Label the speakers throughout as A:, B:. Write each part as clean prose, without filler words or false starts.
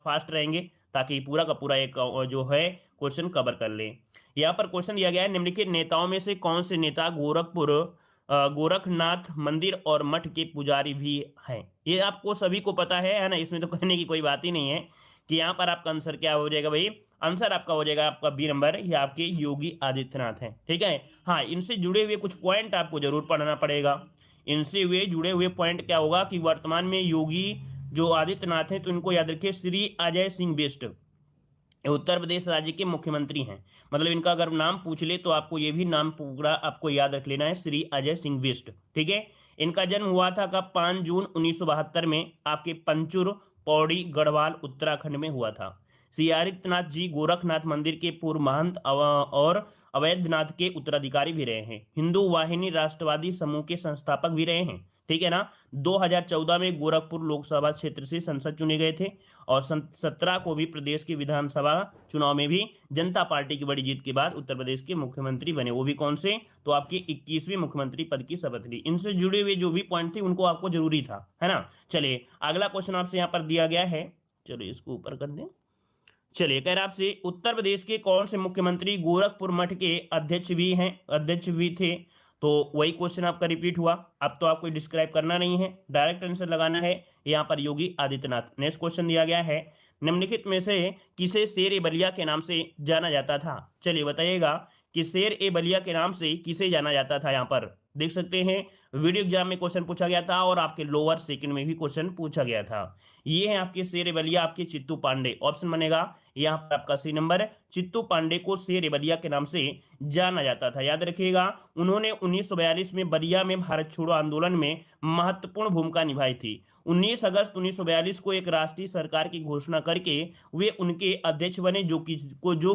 A: Fast रहेंगे ताकि पूरा का पूरा एक जो है क्वेश्चन कवर कर ले। यहाँ पर क्वेश्चन दिया गया है, निम्नलिखित नेताओं में से कौन से नेता गोरखनाथ मंदिर और मठ के पुजारी भी हैं। ये आपको सभी को पता है ना, इसमें तो कहने की कोई बात ही नहीं है कि यहाँ पर आपका आंसर क्या हो जाएगा भाई। आंसर आपका हो जाएगा आपका बी नंबर, ये आपके योगी आदित्यनाथ हैं। ठीक है, हाँ, इनसे जुड़े हुए कुछ पॉइंट आपको जरूर पढ़ना पड़ेगा। इनसे हुए जुड़े हुए पॉइंट क्या होगा कि वर्तमान में योगी जो आदित्यनाथ हैं, तो इनको याद रखिए, श्री अजय सिंह बिष्ट उत्तर प्रदेश राज्य के मुख्यमंत्री हैं। मतलब इनका अगर नाम पूछ ले तो आपको ये भी नाम पूरा आपको याद रख लेना है, श्री अजय सिंह बिष्ट। ठीक है, इनका जन्म हुआ था कब, 5 जून 1972 में आपके पंचुर पौड़ी गढ़वाल उत्तराखंड में हुआ था। श्री आदित्यनाथ जी गोरखनाथ मंदिर के पूर्व महंत और अवैधनाथ के उत्तराधिकारी भी रहे हैं। हिंदू वाहिनी राष्ट्रवादी समूह के संस्थापक भी रहे हैं। ठीक है ना। 2014 में गोरखपुर लोकसभा क्षेत्र से संसद चुने गए थे और 17 को भी प्रदेश की विधानसभा चुनाव में भी जनता पार्टी की बड़ी जीत के बाद उत्तर प्रदेश के मुख्यमंत्री बने। वो भी कौन से, तो आपके 21वें मुख्यमंत्री पद की शपथ ली। इनसे जुड़े हुए जो भी पॉइंट थे उनको आपको जरूरी था, है ना। चलिए अगला क्वेश्चन आपसे यहाँ पर दिया गया है, चलिए इसको ऊपर कर दें। चलिए कह रहा आपसे, उत्तर प्रदेश के कौन से मुख्यमंत्री गोरखपुर मठ के अध्यक्ष भी थे। तो वही क्वेश्चन आपका रिपीट हुआ। अब तो आपको डिस्क्राइब करना नहीं है, डायरेक्ट आंसर लगाना है। यहाँ पर योगी आदित्यनाथ। नेक्स्ट क्वेश्चन दिया गया है, निम्नलिखित में से किसे शेर ए बलिया के नाम से जाना जाता था। चलिए बताइएगा कि शेर ए बलिया के नाम से किसे जाना जाता था। यहाँ पर देख सकते हैं वीडियो एग्जाम में क्वेश्चन पूछा गया था और आपके लोअर सेकंड में भी क्वेश्चन पूछा गया था। ये है आपके शेर ए बलिया, आपके चित्तू पांडे। ऑप्शन बनेगा यहाँ पर आपका सी नंबर, चित्तू पांडे को शेर ए बलिया के नाम से जाना जाता था। याद रखिएगा, उन्होंने 1942 में बलिया में भारत छोड़ो आंदोलन में महत्वपूर्ण भूमिका निभाई थी। 19 अगस्त 1942 को एक राष्ट्रीय सरकार की घोषणा करके वे उनके अध्यक्ष बने, जो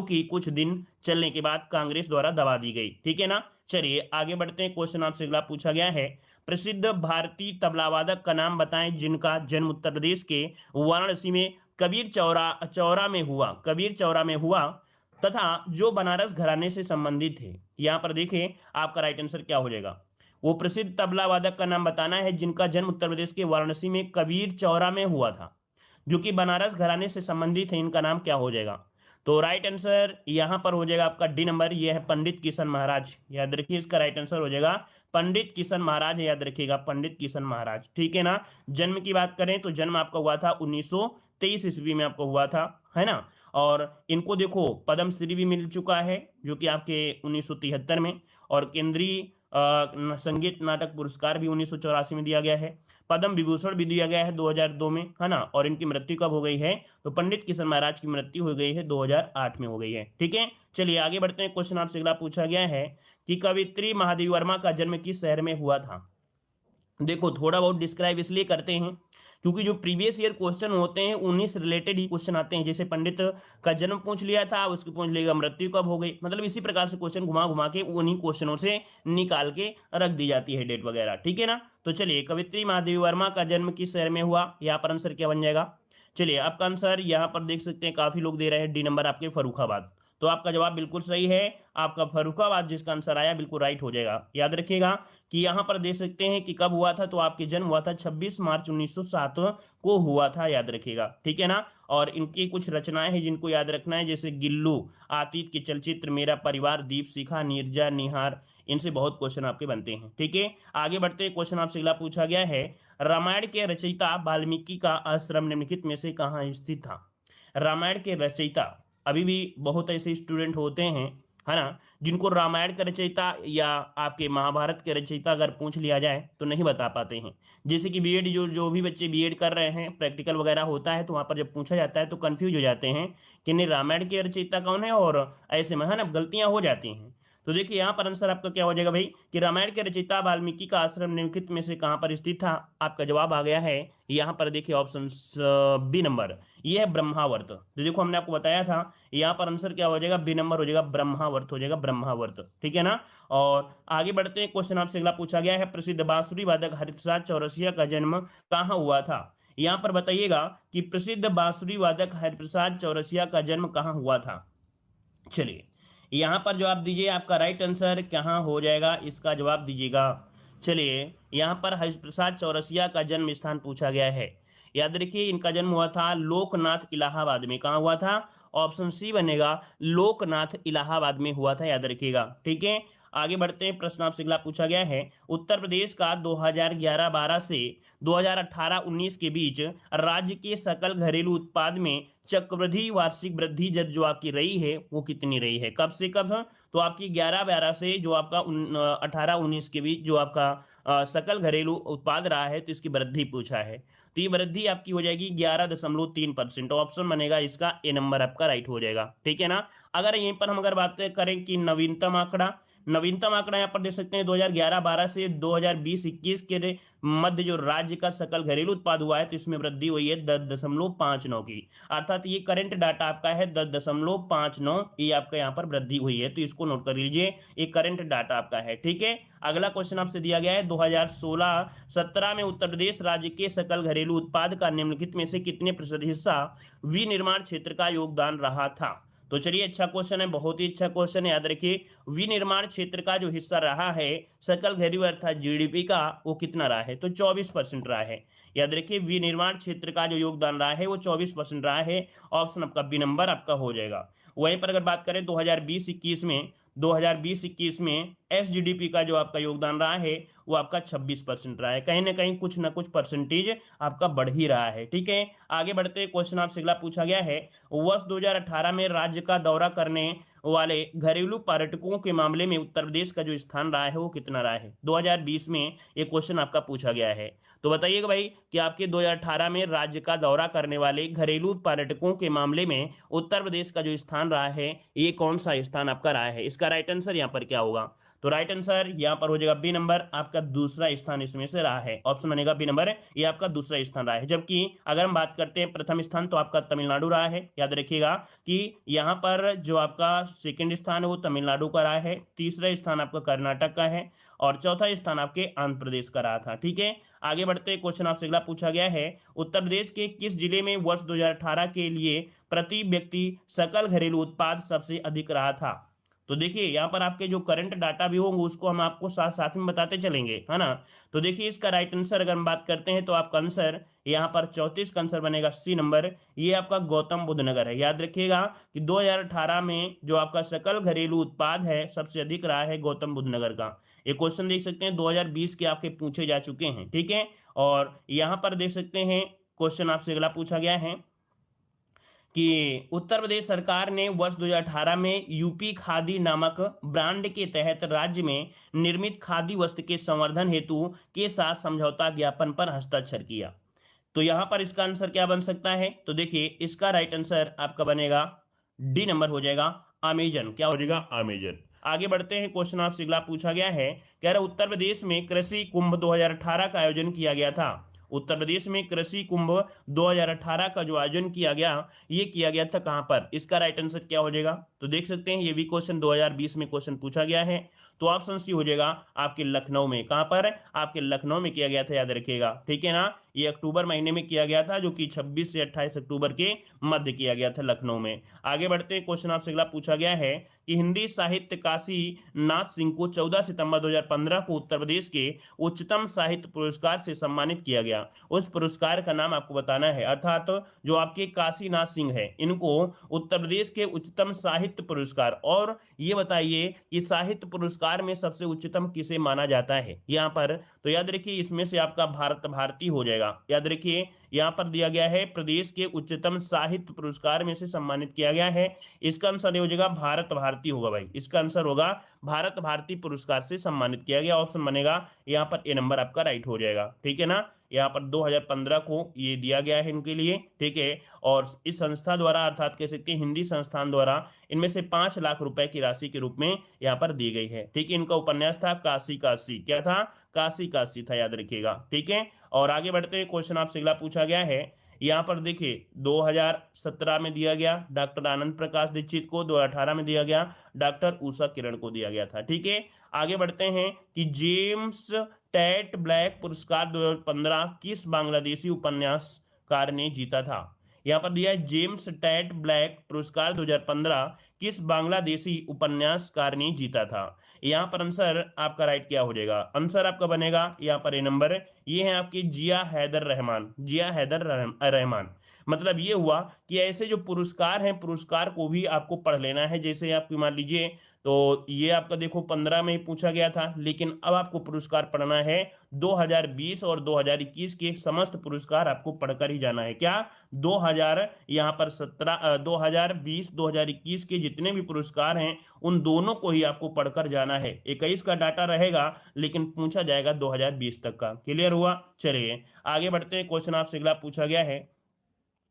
A: कि कुछ दिन चलने के बाद कांग्रेस द्वारा दबा दी गई। ठीक है ना। चलिए आगे बढ़ते हैं। क्वेश्चन आपसे अगला पूछा गया है, प्रसिद्ध भारतीय तबलावादक का नाम बताएं जिनका जन्म उत्तर प्रदेश के वाराणसी में कबीर चौरा में हुआ तथा जो बनारस घराने से संबंधित थे। यहां पर देखें आपका राइट आंसर क्या हो जाएगा। वो प्रसिद्ध तबला वादक का नाम बताना है जिनका जन्म उत्तर प्रदेश के वाराणसी में कबीर चौरा में हुआ था, जो कि बनारस घराने से संबंधित है। इनका नाम क्या हो जाएगा। तो राइट आंसर यहां पर हो जाएगा आपका डी नंबर, ये है पंडित किशन महाराज। याद रखिए इसका राइट आंसर हो जाएगा पंडित किशन महाराज। याद रखिएगा पंडित किशन महाराज। ठीक है ना। जन्म की बात करें तो जन्म आपका हुआ था 1923 ईस्वी में आपको हुआ था, है ना। और इनको देखो पद्म श्री भी मिल चुका है जो कि आपके 1973 में, और केंद्रीय संगीत नाटक पुरस्कार भी 1984 में दिया गया है। पद्म विभूषण भी दिया गया है 2002 में, है ना। और इनकी मृत्यु कब हो गई है, तो पंडित किशन महाराज की मृत्यु हो गई है 2008 में हो गई है। ठीक है, चलिए आगे बढ़ते हैं। क्वेश्चन आपसे अगला पूछा गया है कि कवित्री महादेवी वर्मा का जन्म किस शहर में हुआ था। देखो थोड़ा बहुत डिस्क्राइब इसलिए करते हैं क्योंकि जो प्रीवियस ईयर क्वेश्चन होते हैं उन्हीं से रिलेटेड ही क्वेश्चन आते हैं। जैसे पंडित का जन्म पूछ लिया था, उसके पूछ लिएगा मृत्यु कब हो गई, मतलब इसी प्रकार से क्वेश्चन घुमा घुमा के उन्हीं क्वेश्चनों से निकाल के रख दी जाती है डेट वगैरह। ठीक है ना। तो चलिए कवित्री महादेवी वर्मा का जन्म किस शहर में हुआ, यहाँ पर आंसर क्या बन जाएगा। चलिए आपका आंसर यहाँ पर देख सकते हैं, काफी लोग दे रहे हैं डी नंबर आपके फर्रुखाबाद। तो आपका जवाब बिल्कुल सही है, आपका फर्रुखाबाद जिसका आंसर आया बिल्कुल राइट हो जाएगा। याद रखिएगा कि यहां पर देख सकते हैं कि कब हुआ था, तो आपके जन्म हुआ था 26 मार्च 1907 को हुआ था। याद रखिएगा। ठीक है ना। और इनकी कुछ रचनाएं हैं जिनको याद रखना है, जैसे गिल्लू, आतीत के चलचित्र, मेरा परिवार, दीप शिखा, नीरजा निहार, इनसे बहुत क्वेश्चन आपके बनते हैं। ठीक है, आगे बढ़ते हैं। क्वेश्चन आपसे अगला पूछा गया है, रामायण के रचयिता वाल्मीकि का आश्रम निम्नलिखित में से कहाँ स्थित था। रामायण के रचयिता, अभी भी बहुत ऐसे स्टूडेंट होते हैं, है ना, जिनको रामायण के रचयिता या आपके महाभारत के रचयिता अगर पूछ लिया जाए तो नहीं बता पाते हैं। जैसे कि बीएड जो भी बच्चे बीएड कर रहे हैं, प्रैक्टिकल वगैरह होता है तो वहाँ पर जब पूछा जाता है तो कंफ्यूज हो जाते हैं कि नहीं रामायण के रचयिता कौन है, और ऐसे में, है ना, गलतियाँ हो जाती हैं। तो देखिए यहाँ पर आंसर आपका क्या हो जाएगा भाई कि रामायण के रचयिता वाल्मीकि का आश्रम निम्नलिखित में से कहाँ पर स्थित था। आपका जवाब आ गया है यहाँ पर, देखिए ऑप्शन बी नंबर, ये है ब्रह्मावर्त। तो देखो हमने आपको बताया था यहाँ पर आंसर क्या हो जाएगा, बी नंबर हो जाएगा, ब्रह्मावर्त हो जाएगा, ब्रह्मावर्त। ठीक है ना। और आगे बढ़ते हैं। क्वेश्चन आपसे अगला पूछा गया है, प्रसिद्ध बांसुरी वादक हरिप्रसाद चौरसिया का जन्म कहाँ हुआ था। यहाँ पर बताइएगा कि प्रसिद्ध बांसुरी वादक हरिप्रसाद चौरसिया का जन्म कहाँ हुआ था। चलिए यहाँ पर जवाब दीजिए, आपका राइट आंसर कहाँ हो जाएगा, इसका जवाब दीजिएगा। चलिए यहाँ पर हरिप्रसाद चौरसिया का जन्म स्थान पूछा गया है। याद रखिए इनका जन्म हुआ था लोकनाथ इलाहाबाद में। कहाँ हुआ था? ऑप्शन सी बनेगा, लोकनाथ इलाहाबाद में हुआ था, याद रखिएगा। ठीक है, आगे बढ़ते हैं। प्रश्न आपसे अगला पूछा गया है, उत्तर प्रदेश का 2011-12 से 2018-19 के बीच राज्य के सकल घरेलू उत्पाद में चक्रवृद्धि वार्षिक वृद्धि दर जो आपकी रही है वो कितनी रही है? कब से कब? तो आपकी 11-12 से जो आपका 18-19 के बीच जो आपका सकल घरेलू उत्पाद रहा है, तो इसकी वृद्धि पूछा है। तो ये वृद्धि आपकी हो जाएगी 11.3%। ऑप्शन बनेगा इसका ए नंबर आपका राइट हो जाएगा। ठीक है ना। अगर यहीं पर हम अगर बात करें कि नवीनतम आंकड़ा यहाँ पर देख सकते हैं 2011-12 से 2020-21 के मध्य जो राज्य का सकल घरेलू उत्पाद हुआ है, तो इसमें वृद्धि हुई है 10.59 की। अर्थात ये करंट डाटा आपका है 10.59, ये आपका यहाँ पर वृद्धि हुई है, तो इसको नोट कर लीजिए, ये करंट डाटा आपका है। ठीक है, अगला क्वेश्चन आपसे दिया गया है, 2016-17 में उत्तर प्रदेश राज्य के सकल घरेलू उत्पाद का निम्नलिखित में से कितने प्रतिशत हिस्सा विनिर्माण क्षेत्र का योगदान रहा था? तो चलिए, अच्छा क्वेश्चन है, बहुत ही अच्छा क्वेश्चन है। याद रखिए विनिर्माण क्षेत्र का जो हिस्सा रहा है सकल घरेलू अर्थात जीडीपी का, वो कितना रहा है? तो 24% रहा है। याद रखिए विनिर्माण क्षेत्र का जो योगदान रहा है वो 24% रहा है। ऑप्शन आपका बी नंबर आपका हो जाएगा। वहीं पर अगर बात करें 2020-21 में एसजीडीपी का जो आपका योगदान रहा है वो आपका 26% रहा है। कहीं ना कहीं कुछ ना कुछ परसेंटेज आपका बढ़ ही रहा है। ठीक है, आगे बढ़ते क्वेश्चन आपसे अगला पूछा गया है, वर्ष 2018 में राज्य का दौरा करने वाले घरेलू पर्यटकों के मामले में उत्तर प्रदेश का जो स्थान रहा है वो कितना रहा है? 2020 में ये क्वेश्चन आपका पूछा गया है। तो बताइएगा भाई कि आपके 2018 में राज्य का दौरा करने वाले घरेलू पर्यटकों के मामले में उत्तर प्रदेश का जो स्थान रहा है, ये कौन सा स्थान आपका रहा है? इसका राइट आंसर यहाँ पर क्या होगा? तो राइट आंसर यहाँ पर हो जाएगा बी नंबर, आपका दूसरा स्थान इसमें से रहा है। ऑप्शन बनेगा बी नंबर, ये आपका दूसरा स्थान रहा है। जबकि अगर हम बात करते हैं प्रथम स्थान, तो आपका तमिलनाडु रहा है। याद रखिएगा कि यहाँ पर जो आपका सेकंड स्थान है वो तमिलनाडु का रहा है, तीसरा स्थान आपका कर्नाटक का है, और चौथा स्थान आपके आंध्र प्रदेश का रहा था। ठीक है, आगे बढ़ते क्वेश्चन आपसे अगला पूछा गया है, उत्तर प्रदेश के किस जिले में वर्ष 2018 के लिए प्रति व्यक्ति सकल घरेलू उत्पाद सबसे अधिक रहा था? तो देखिए यहाँ पर आपके जो करंट डाटा भी होंगे उसको हम आपको साथ साथ में बताते चलेंगे, है ना। तो देखिए इसका राइट आंसर अगर हम बात करते हैं तो आपका आंसर यहाँ पर 34 का आंसर बनेगा सी नंबर, ये आपका गौतम बुद्ध नगर है। याद रखिएगा कि 2018 में जो आपका सकल घरेलू उत्पाद है सबसे अधिक रहा है गौतम बुद्ध नगर का। ये क्वेश्चन देख सकते हैं 2020 के आपके पूछे जा चुके हैं। ठीक है, और यहाँ पर देख सकते हैं क्वेश्चन आपसे अगला पूछा गया है कि उत्तर प्रदेश सरकार ने वर्ष 2018 में यूपी खादी नामक ब्रांड के तहत राज्य में निर्मित खादी वस्त्र के संवर्धन हेतु के साथ समझौता ज्ञापन पर हस्ताक्षर किया। तो यहां पर इसका आंसर क्या बन सकता है? तो देखिए इसका राइट आंसर आपका बनेगा डी नंबर हो जाएगा, अमेजन। क्या हो जाएगा? अमेजन। आगे बढ़ते हैं, क्वेश्चन आपसे अगला पूछा गया है, कह रहा उत्तर प्रदेश में कृषि कुंभ 2018 का आयोजन किया गया था। उत्तर प्रदेश में कृषि कुंभ 2018 का जो आयोजन किया गया, ये किया गया था कहां पर? इसका राइट आंसर क्या हो जाएगा? तो देख सकते हैं ये भी क्वेश्चन 2020 में क्वेश्चन पूछा गया है। तो ऑप्शन सी हो जाएगा आपके लखनऊ में। कहां पर? आपके लखनऊ में किया गया था, याद रखिएगा। ठीक है ना, ये अक्टूबर महीने में किया गया था, जो कि 26 से 28 अक्टूबर के मध्य किया गया था लखनऊ में। आगे बढ़ते हैं, क्वेश्चन आपसे अगला पूछा गया है कि हिंदी साहित्य काशी नाथ सिंह को 14 सितंबर 2015 को उत्तर प्रदेश के उच्चतम साहित्य पुरस्कार से सम्मानित किया गया। उस पुरस्कार का नाम आपको बताना है। अर्थात जो आपके काशीनाथ सिंह है, इनको उत्तर प्रदेश के उच्चतम साहित्य पुरस्कार, और ये बताइए कि साहित्य पुरस्कार में सबसे उच्चतम किसे माना जाता है यहाँ पर? तो याद रखिए इसमें से आपका भारत भारती हो जाएगा। याद रखिए यहाँ पर दिया गया है प्रदेश के उच्चतम साहित्य पुरस्कार में से सम्मानित किया गया है, इसका आंसर हो जाएगा भारत भारती होगा भाई। इसका आंसर होगा भारत भारती पुरस्कार से सम्मानित किया गया। ऑप्शन बनेगा यहाँ पर ए नंबर आपका राइट हो जाएगा। ठीक है ना, यहाँ पर 2015 को ये दिया गया है इनके लिए। ठीक है, और इस संस्था द्वारा अर्थात कह सकते हैं हिंदी संस्थान द्वारा इनमें से 5 लाख रुपए की राशि के रूप में यहाँ पर दी गई है। ठीक है, इनका उपन्यास था काशी काशी। क्या था? काशी काशी था, याद रखिएगा। ठीक है, और आगे बढ़ते हैं, क्वेश्चन आपसे अगला पूछा गया है, यहाँ पर देखिए 2017 में दिया गया डॉक्टर आनंद प्रकाश दीक्षित को, 2018 में दिया गया डॉक्टर उषा किरण को दिया गया था। ठीक है, आगे बढ़ते हैं कि जेम्स टैट ब्लैक पुरस्कार 2015 किस बांग्लादेशी उपन्यासकार ने जीता था? यहाँ पर दिया है जेम्स टैट ब्लैक पुरस्कार 2015 किस बांग्लादेशी उपन्यासकार ने जीता था। यहाँ पर आंसर आपका राइट क्या हो जाएगा, आंसर आपका बनेगा यहाँ पर ए नंबर, ये है आपकी जिया हैदर रहमान, जिया हैदर रहमान। मतलब ये हुआ कि ऐसे जो पुरस्कार हैं पुरस्कार को भी आपको पढ़ लेना है। जैसे आप मान लीजिए तो ये आपका देखो 15 में ही पूछा गया था, लेकिन अब आपको पुरस्कार पढ़ना है 2020 और 2021 के समस्त पुरस्कार आपको पढ़कर ही जाना है। क्या 2000 यहाँ पर 2020 2021 के जितने भी पुरस्कार हैं उन दोनों को ही आपको पढ़कर जाना है। 21 का डाटा रहेगा लेकिन पूछा जाएगा 2020 तक का। क्लियर हुआ। चलिए आगे बढ़ते हैं, क्वेश्चन आपसे अगला पूछा गया है।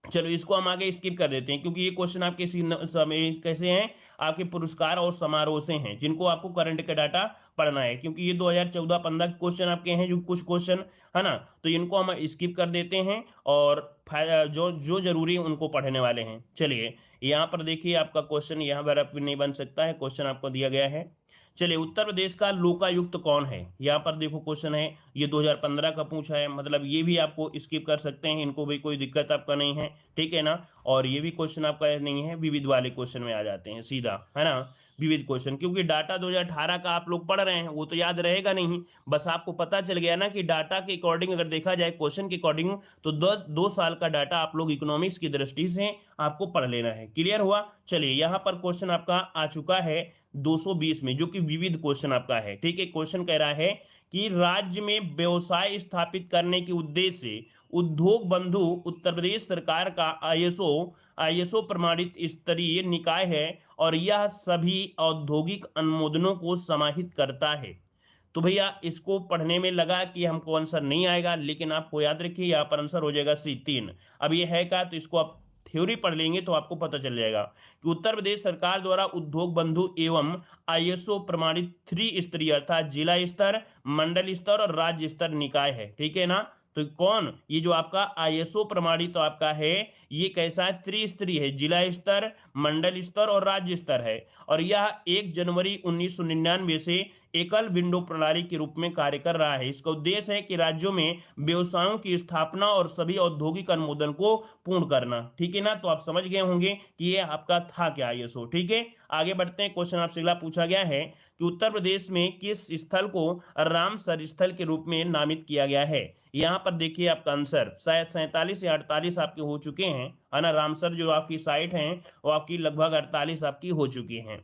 A: चलो इसको हम आगे स्किप कर देते हैं क्योंकि ये क्वेश्चन आपके समय कैसे हैं, आपके पुरस्कार और समारोह से हैं जिनको आपको करंट का डाटा पढ़ना है, क्योंकि ये 2014-15 क्वेश्चन आपके हैं जो कुछ क्वेश्चन है ना, तो इनको हम स्किप कर देते हैं और जो जो जरूरी है उनको पढ़ने वाले हैं। चलिए यहाँ पर देखिए आपका क्वेश्चन यहाँ पर नहीं बन सकता है, क्वेश्चन आपको दिया गया है। चलिए उत्तर प्रदेश का लोकायुक्त कौन है, यहाँ पर देखो क्वेश्चन है, ये 2015 का पूछा है, मतलब ये भी आपको स्किप कर सकते हैं, इनको भी कोई दिक्कत आपका नहीं है, ठीक है ना। और ये भी क्वेश्चन आपका नहीं है, विविध वाले क्वेश्चन में आ जाते हैं सीधा, है ना, विविध क्वेश्चन, क्योंकि डाटा 2018 का आप लोग पढ़ रहे हैं वो तो याद रहेगा नहीं, बस आपको पता चल गया ना कि डाटा के अकॉर्डिंग अगर देखा जाए क्वेश्चन के अकॉर्डिंग तो 2 साल का डाटा आप लोग इकोनॉमिक्स की दृष्टि से आपको पढ़ लेना है। क्लियर हुआ। चलिए यहाँ पर क्वेश्चन आपका आ चुका है 220 में, जो कि विविध क्वेश्चन आपका है, ठीक है। क्वेश्चन कह रहा है कि राज्य में व्यवसाय स्थापित करने के उद्देश्य से उद्योग बंधु उत्तर प्रदेश सरकार का आईएसओ प्रमाणित स्तरीय निकाय है और यह सभी औद्योगिक अनुमोदनों को समाहित करता है। तो भैया इसको पढ़ने में लगा कि हमको आंसर नहीं आएगा, लेकिन आपको याद रखिए यहाँ पर आंसर हो जाएगा C3। अब ये है क्या, तो इसको आप थ्योरी पढ़ लेंगे तो आपको पता चल जाएगा कि उत्तर प्रदेश सरकार द्वारा उद्योग बंधु एवं आईएसओ प्रमाणित 3 स्तरीय अर्थात जिला स्तर, मंडल स्तर और राज्य स्तर निकाय है, ठीक है ना। तो कौन, ये जो आपका आईएसओ प्रमाणित तो आपका है ये कैसा है, त्रिस्तरीय है, जिला स्तर, मंडल स्तर और राज्य स्तर है। और यह 1 जनवरी 1999 से एकल विंडो प्रणाली के रूप में कार्य कर रहा है। इसका उद्देश्य है कि राज्यों में व्यवसायों की स्थापना और सभी औद्योगिक अनुमोदन को पूर्ण करना, ठीक है ना। तो आप समझ गए होंगे कि ये आपका था क्या आईएसओ, ठीक है। आगे बढ़ते हैं, क्वेश्चन आपसे अगला पूछा गया है कि उत्तर प्रदेश में किस स्थल को रामसर स्थल के रूप में नामित किया गया है। यहाँ पर देखिए आपका आंसर शायद 47 या 48 आपके हो चुके हैं, है ना। रामसर जो आपकी साइट है वो आपकी लगभग 48 आपकी हो चुकी हैं।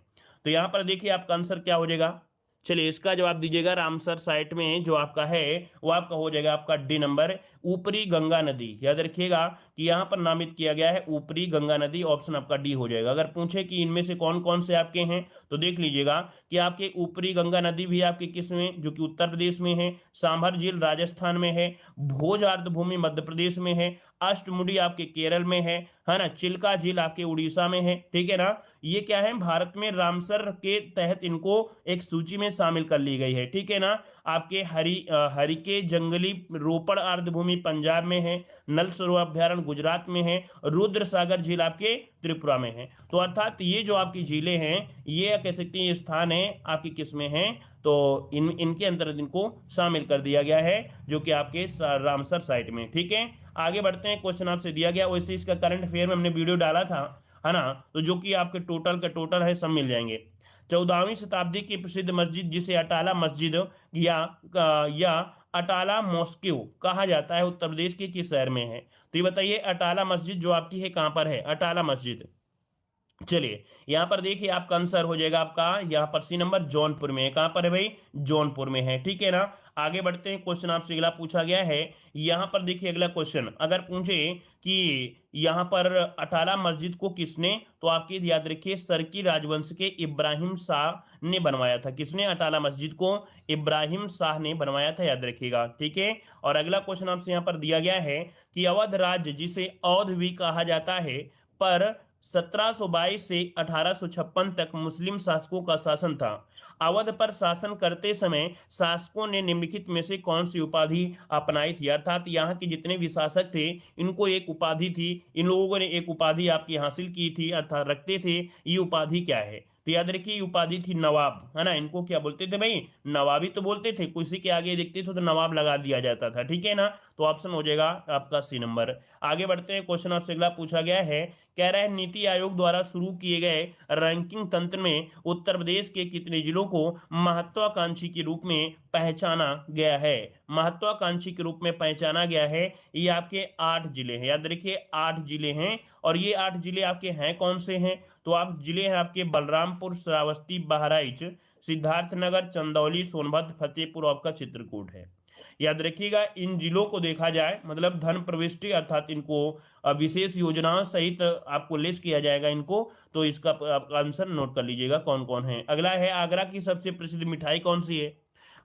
A: तो यहाँ पर देखिए आपका आंसर क्या हो जाएगा, चलिए इसका जवाब दीजिएगा। रामसर साइट में जो आपका है वो आपका हो जाएगा आपका डी नंबर, ऊपरी गंगा नदी। याद रखिएगा कि यहाँ पर नामित किया गया है ऊपरी गंगा नदी, ऑप्शन आपका डी हो जाएगा। अगर पूछे कि इनमें से कौन कौन से आपके हैं तो देख लीजिएगा कि आपके ऊपरी गंगा नदी भी आपके किस में, जो कि उत्तर प्रदेश में है, सांभर झील राजस्थान में है, भोज आर्द्रभूमि मध्य प्रदेश में है, अष्टमुडी आपके केरल में है ना, चिल्का झील आपके उड़ीसा में है, ठीक है ना। ये क्या है, भारत में रामसर के तहत इनको एक सूची में शामिल कर ली गई है, ठीक है ना। आपके हरिके जंगली रोपड़ आर्द्रभूमि पंजाब में है, नल सरोवर अभ्यारण्य गुजरात में है, रुद्र सागर झील आपके त्रिपुरा में है। तो अर्थात ये जो आपकी झीलें हैं ये कह सकते हैं ये स्थान है आपकी किस में है, तो इनके अंतर्गत इनको शामिल कर दिया गया है जो कि आपके रामसर साइट में, ठीक है। आगे बढ़ते हैं, क्वेश्चन आपसे दिया गया, वैसे इसका करंट अफेयर में हमने वीडियो डाला था, है ना, तो जो कि आपके टोटल का टोटल है सब मिल जाएंगे। 14वीं शताब्दी की प्रसिद्ध मस्जिद जिसे अटाला मस्जिद या अटाला मॉस्क्यू कहा जाता है उत्तर प्रदेश के किस शहर में है। तो ये बताइए अटाला मस्जिद जो आपकी है कहां पर है, अटाला मस्जिद। चलिए यहां पर देखिए आपका आंसर हो जाएगा आपका यहां पर सी नंबर, जौनपुर में है। कहां पर है भाई, जौनपुर में है, ठीक है ना। आगे बढ़ते हैं, क्वेश्चन आपसे अगला पूछा गया है। यहां पर देखिए अगला क्वेश्चन अगर पूछे कि यहां पर अटाला मस्जिद को किसने, तो आपकी याद रखिए सरकी राजवंश के इब्राहिम शाह ने बनवाया था। किसने, अटाला मस्जिद को इब्राहिम शाह ने बनवाया था, याद रखिएगा, ठीक है। और अगला क्वेश्चन आपसे यहाँ पर दिया गया है कि अवध राज्य जिसे अवध भी कहा जाता है पर 1722 से 1856 तक मुस्लिम शासकों का शासन था। अवध पर शासन करते समय शासकों ने निम्नलिखित में से कौन सी उपाधि अपनाई थी? अर्थात यहाँ के जितने भी शासक थे इनको एक उपाधि थी, इन लोगों ने एक उपाधि आपकी हासिल की थी अर्थात रखते थे। ये उपाधि क्या है? तो याद रखिए उपाधि थी नवाब, है ना। इनको क्या बोलते थे भाई? नवाबी तो बोलते थे, किसी के आगे देखते थे तो नवाब लगा दिया जाता था, ठीक है ना। तो ऑप्शन हो जाएगा आपका सी नंबर। आगे बढ़ते हैं, क्वेश्चन आपसे अगला पूछा गया है, कह रहा है नीति आयोग द्वारा शुरू किए गए रैंकिंग तंत्र में उत्तर प्रदेश के कितने जिलों को महत्वाकांक्षी के रूप में पहचाना गया है? महत्वाकांक्षी के रूप में पहचाना गया है, ये आपके 8 जिले हैं। याद रखिए 8 जिले हैं, और ये 8 जिले आपके हैं कौन से हैं? तो आप जिले हैं आपके बलरामपुर, श्रावस्ती, बहराइच, सिद्धार्थनगर, चंदौली, सोनभद्र, फतेहपुर, आपका चित्रकूट है। याद रखिएगा इन जिलों को देखा जाए मतलब धन प्रविष्टि अर्थात इनको विशेष योजनाओं सहित आपको लिस्ट किया जाएगा इनको, तो इसका आपका आंसर नोट कर लीजिएगा कौन कौन है। अगला है, आगरा की सबसे प्रसिद्ध मिठाई कौन सी है?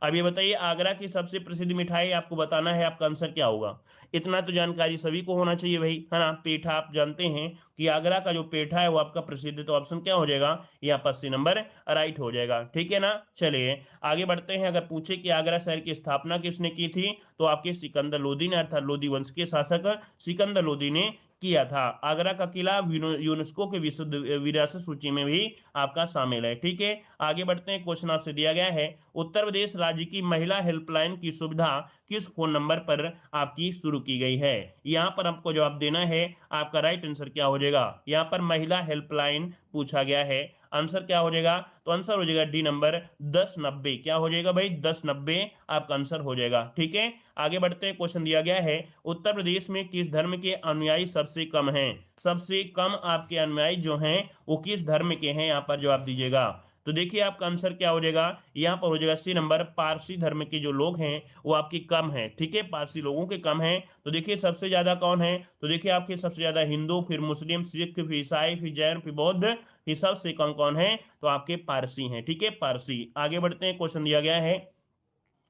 A: अब ये बताइए आगरा की सबसे प्रसिद्ध मिठाई आपको बताना है, आपका आंसर क्या होगा? इतना तो जानकारी सभी को होना चाहिए भाई, है ना। पेठा आप जानते हैं कि आगरा का जो पेठा है वो आपका प्रसिद्ध है, तो ऑप्शन क्या हो जाएगा? यहाँ पर सी नंबर राइट हो जाएगा, ठीक है ना। चलिए आगे बढ़ते हैं। अगर पूछे कि आगरा शहर की स्थापना किसने की थी, तो आपके सिकंदर लोदी ने, अर्थात लोदी वंश के शासक सिकंदर लोदी ने किया था। आगरा का किला यूनेस्को के विश्व विरासत सूची में भी आपका शामिल है, ठीक है। आगे बढ़ते हैं, क्वेश्चन आपसे दिया गया है, उत्तर प्रदेश राज्य की महिला हेल्पलाइन की सुविधा किस फोन नंबर पर आपकी शुरू की गई है? यहाँ पर आपको जवाब देना है, आपका राइट आंसर क्या हो जाएगा? यहाँ पर महिला हेल्पलाइन पूछा गया है, आंसर क्या हो जाएगा? तो आंसर हो जाएगा डी नंबर 1090। क्या हो जाएगा भाई? 1090 आपका आंसर हो जाएगा, ठीक है। आगे बढ़ते हैं, क्वेश्चन दिया गया है, उत्तर प्रदेश में किस धर्म के अनुयायी सबसे कम हैं? सबसे कम आपके अनुयायी जो हैं वो किस धर्म के हैं, यहाँ पर जवाब दीजिएगा। तो देखिए आपका आंसर क्या हो जाएगा? यहाँ पर हो जाएगा सी नंबर, पारसी धर्म के जो लोग हैं वो आपकी कम है, ठीक है। पारसी लोगों के कम है। तो देखिए सबसे ज्यादा कौन है? तो देखिए आपके सबसे ज्यादा हिंदू, फिर मुस्लिम, सिख, फिर ईसाई, फिर जैन, फिर बौद्ध, ये सबसे कम कौन है? तो आपके पारसी हैं, ठीक है, पारसी। आगे बढ़ते हैं, क्वेश्चन दिया गया है,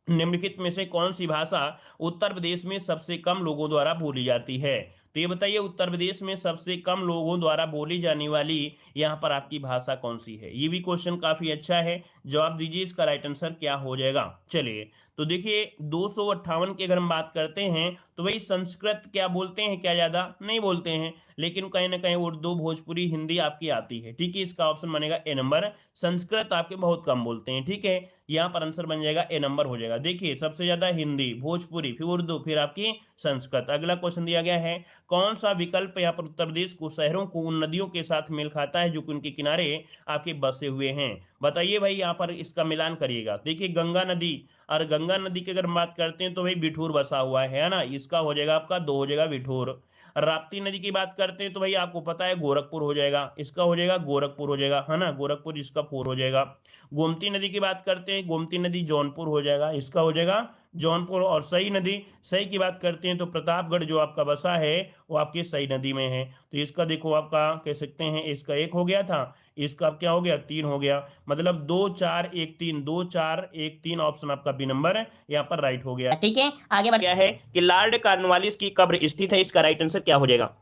A: निम्नलिखित में से कौन सी भाषा उत्तर प्रदेश में सबसे कम लोगों द्वारा बोली जाती है? तो ये बताइए उत्तर प्रदेश में सबसे कम लोगों द्वारा बोली जाने वाली यहाँ पर आपकी भाषा कौन सी है? ये भी क्वेश्चन काफी अच्छा है, जवाब दीजिए इसका राइट आंसर क्या हो जाएगा। चलिए तो देखिए 258 की अगर हम बात करते हैं तो वही संस्कृत क्या बोलते हैं? क्या ज्यादा नहीं बोलते हैं, लेकिन कहीं ना कहीं उर्दू, भोजपुरी, हिंदी आपकी आती है, ठीक है। इसका ऑप्शन बनेगा ए नंबर, संस्कृत आपके बहुत कम बोलते हैं, ठीक है। यहाँ पर आंसर बन जाएगा ए नंबर हो जाएगा। देखिए सबसे ज्यादा हिंदी, भोजपुरी, फिर उर्दू, फिर आपकी संस्कृत। अगला क्वेश्चन दिया गया है, कौन सा विकल्प यहाँ पर उत्तर प्रदेश को शहरों को उन नदियों के साथ मेल खाता है जो कि उनके किनारे आपके बसे हुए हैं? बताइए भाई, यहाँ पर इसका मिलान करिएगा। देखिए गंगा नदी, और गंगा नदी की अगर हम बात करते हैं तो भाई बिठूर बसा हुआ है ना, इसका हो जाएगा आपका 2 हो जाएगा बिठूर। राप्ती नदी की बात करते हैं तो भाई आपको पता है गोरखपुर हो जाएगा, इसका हो जाएगा गोरखपुर हो जाएगा, है ना, गोरखपुर, इसका 4 हो जाएगा। गोमती नदी की बात करते हैं, गोमती नदी जौनपुर हो जाएगा, इसका हो जाएगा जौनपुर। और सई नदी, सई की बात करते हैं तो प्रतापगढ़ जो आपका बसा है वो आपकी सई नदी में है, तो इसका देखो आपका कह सकते हैं इसका 1 हो गया था, इसका क्या हो गया? 3 हो गया, मतलब 2 4 1 3, 2 4 1 3 ऑप्शन आपका बी नंबर यहाँ पर राइट हो गया,
B: ठीक है। आगे बढ़
A: क्या है कि लॉर्ड कॉर्नवालिस की कब्र स्थित है, इसका राइट आंसर क्या हो जाएगा?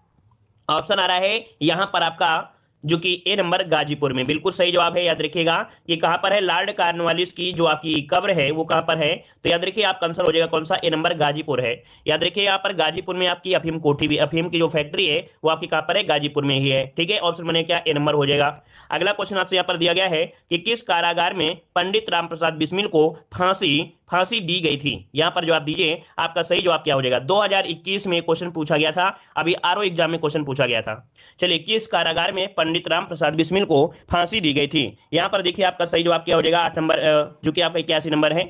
A: ऑप्शन आ रहा है यहाँ पर आपका जो कि ए नंबर गाजीपुर में, बिल्कुल सही जवाब है। याद रखिएगा ये कहां पर है, लॉर्ड कॉर्नवालिस की जो आपकी कब्र है वो कहां पर है, तो याद रखिए आपका आंसर हो जाएगा कौन सा? ए नंबर गाजीपुर है। याद रखिए यहाँ पर गाजीपुर में आपकी अफीम कोठी भी, अफीम की जो फैक्ट्री है वो आपकी कहां पर है? गाजीपुर में ही है, ठीक है। ऑप्शन बने क्या? ए नंबर हो जाएगा। अगला क्वेश्चन आपसे यहाँ पर दिया गया है कि किस कारागार में पंडित रामप्रसाद बिस्मिल को फांसी दी गई थी? यहां पर जवाब दीजिए, आपका सही जवाब क्या हो जाएगा? 2021 में क्वेश्चन पूछा गया था, अभी आरओ एग्जाम में क्वेश्चन पूछा गया था। चलिए किस कारागार में पंडित रामप्रसाद बिस्मिल को फांसी दी गई थी? यहां पर देखिए आपका सही जवाब क्या हो जाएगा? 8 नंबर, जो कि आपका 81 नंबर है।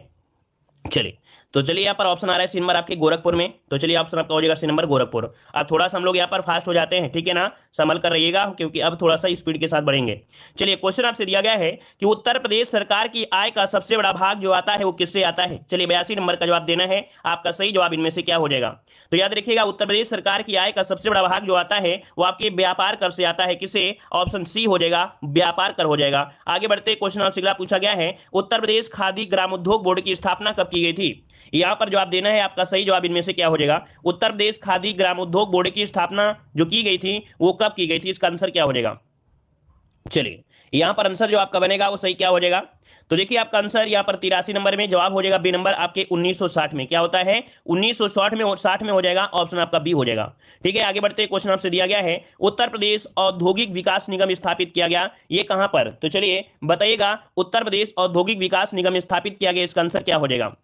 A: चलिए तो चलिए यहाँ पर ऑप्शन आ रहा है सी नंबर आपके गोरखपुर में, तो चलिए ऑप्शन आपका हो जाएगा सी नंबर गोरखपुर। अब थोड़ा सा हम लोग यहाँ पर फास्ट हो जाते हैं, ठीक है ना, संभल कर रहिएगा क्योंकि अब थोड़ा सा स्पीड के साथ बढ़ेंगे। चलिए क्वेश्चन आपसे दिया गया है कि उत्तर प्रदेश सरकार की आय का सबसे बड़ा भाग जो आता है वो किससे आता है? चलिए 82 नंबर का जवाब देना है, आपका सही जवाब इनमें से क्या हो जाएगा? तो याद रखिएगा उत्तर प्रदेश सरकार की आय का सबसे बड़ा भाग जो आता है वो आपके व्यापार कर से आता है, किसे? ऑप्शन सी हो जाएगा, व्यापार कर हो जाएगा। आगे बढ़ते क्वेश्चन आपसे अगला पूछा गया है, उत्तर प्रदेश खादी ग्रामोद्योग बोर्ड की स्थापना कब की गई थी? यहां पर जवाब देना है, आपका सही जवाब इनमें से क्या हो जाएगा? उत्तर प्रदेश खादी ग्रामोद्योग बोर्ड की स्थापना जो की गई थी वो कब की गई थी? इसका आंसर क्या हो जाएगा? चलिए यहां पर आंसर जो आपका बनेगा वो सही क्या हो जाएगा, तो देखिए आपका आंसर यहां पर 83 नंबर में जवाब हो जाएगा बी नंबर आपके 1960 में। क्या होता है 1960 में, 60 में हो जाएगा, ऑप्शन आपका बी हो जाएगा। ठीक है, आगे बढ़ते हैं। क्वेश्चन आपसे दिया गया है उत्तर प्रदेश औद्योगिक विकास निगम स्थापित किया गया, ये कहां पर, तो चलिए बताइएगा उत्तर प्रदेश औद्योगिक विकास निगम स्थापित किया गया, इसका आंसर क्या हो जाएगा।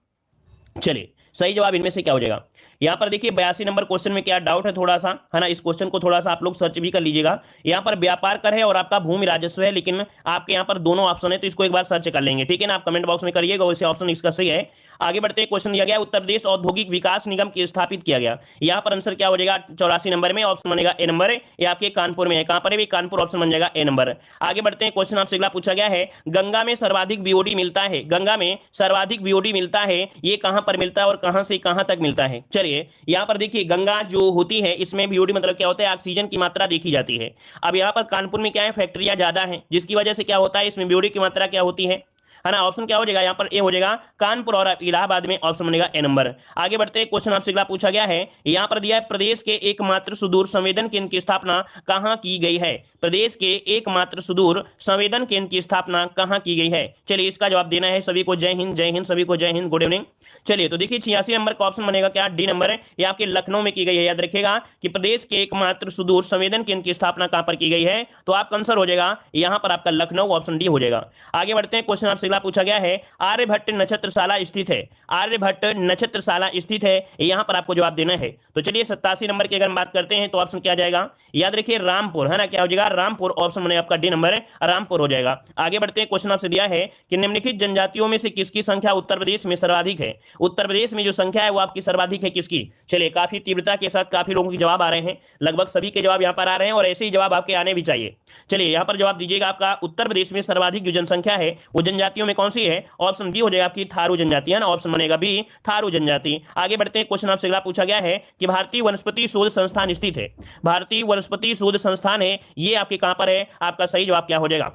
A: चलिए सही जवाब इनमें से क्या हो जाएगा। यहां पर देखिए 82 नंबर क्वेश्चन में क्या डाउट है थोड़ा सा, है ना, इस क्वेश्चन को थोड़ा सा आप लोग सर्च भी कर लीजिएगा। यहां पर व्यापार कर है और आपका भूमि राजस्व है, लेकिन आपके यहां पर दोनों ऑप्शन है, तो इसको एक बार सर्च कर लेंगे। ठीक है ना, आप कमेंट बॉक्स में करिएगा वैसे ऑप्शन इसका सही है। आगे बढ़ते हैं। क्वेश्चन दिया गया उत्तर प्रदेश औद्योगिक विकास निगम की स्थापित किया गया, यहां पर आंसर क्या हो जाएगा 84 नंबर में, ऑप्शन बनेगा ए नंबर। ये आपके कानपुर में है, कहां पर है, कानपुर, ऑप्शन बन जाएगा ए नंबर। आगे बढ़ते हैं। क्वेश्चन आपसे अगला पूछा गया है गंगा में सर्वाधिक बीओडी मिलता है, गंगा में सर्वाधिक बीओडी मिलता है, ये कहां पर मिलता है और कहां से कहां तक मिलता है। चलिए यहां पर देखिए गंगा जो होती है इसमें बीओडी मतलब क्या होता है, ऑक्सीजन की मात्रा देखी जाती है। अब यहां पर कानपुर में क्या है, फैक्ट्रियां ज्यादा हैं, जिसकी वजह से क्या होता है इसमें बीओडी की मात्रा क्या होती है ना। ऑप्शन क्या हो जाएगा यहाँ पर ए हो जाएगा कानपुर और इलाहाबाद में, ऑप्शन बनेगा ए नंबर। आगे बढ़ते हैं। क्वेश्चन आपसे अगला पूछा गया है, यहाँ पर दिया है प्रदेश के एकमात्र सुदूर संवेदन केंद्र की स्थापना कहाँ की गई है, प्रदेश के एकमात्र सुदूर संवेदन केंद्र की स्थापना कहाँ की गई है। चलिए इसका जवाब देना है। सभी को जय हिंद, जय हिंद, सभी को जय हिंद, गुड इवनिंग। चलिए तो देखिए 86 नंबर का ऑप्शन बनेगा क्या, डी नंबर है, ये आपके लखनऊ में की गई है। याद रखिएगा कि प्रदेश के एकमात्र सुदूर संवेदन केंद्र की स्थापना कहां पर की गई है, तो आपका आंसर हो जाएगा यहां पर आपका लखनऊ, ऑप्शन डी हो जाएगा। आगे बढ़ते हैं। क्वेश्चन आपसे अगला पूछा गया है आर्यभट्ट नक्षत्रशाला स्थित है, आर्यभट्ट नक्षत्रशाला स्थित है, यहां पर आपको जवाब देना है। तो चलिए 87 नंबर की अगर हम बात करते हैं तो ऑप्शन क्या जाएगा, याद रखिए रामपुर, है ना, क्या हो जाएगा रामपुर, ऑप्शन बनेगा आपका डी नंबर है, रामपुर हो जाएगा। आगे बढ़ते हैं। क्वेश्चन आपसे दिया है कि निम्नलिखित जनजातियों में से किसकी संख्या उत्तर प्रदेश में सर्वाधिक है, उत्तर प्रदेश में जो संख्या है वो आपकी सर्वाधिक है किसकी। चलिए काफी तीव्रता के साथ काफी लोगों के जवाब आ रहे हैं, लगभग सभी के जवाब यहां पर आ रहे हैं और ऐसे ही जवाब आपके आने भी चाहिए। चलिए यहां पर जवाब दीजिएगा, आपका उत्तर प्रदेश में सर्वाधिक जो जनसंख्या है वो जनजातियों में कौन सी है, ऑप्शन बी हो जाएगा आपकी थारू जनजाति, है ना, ऑप्शन बनेगा बी थारू जनजाति। आगे बढ़ते हैं। क्वेश्चन आपसे अगला पूछा गया है कि भारतीय वनस्पति शोध संस्थान स्थित है, भारतीय वनस्पति शोध संस्थान है, ये आपके कहां पर है, आपका सही जवाब क्या हो जाएगा।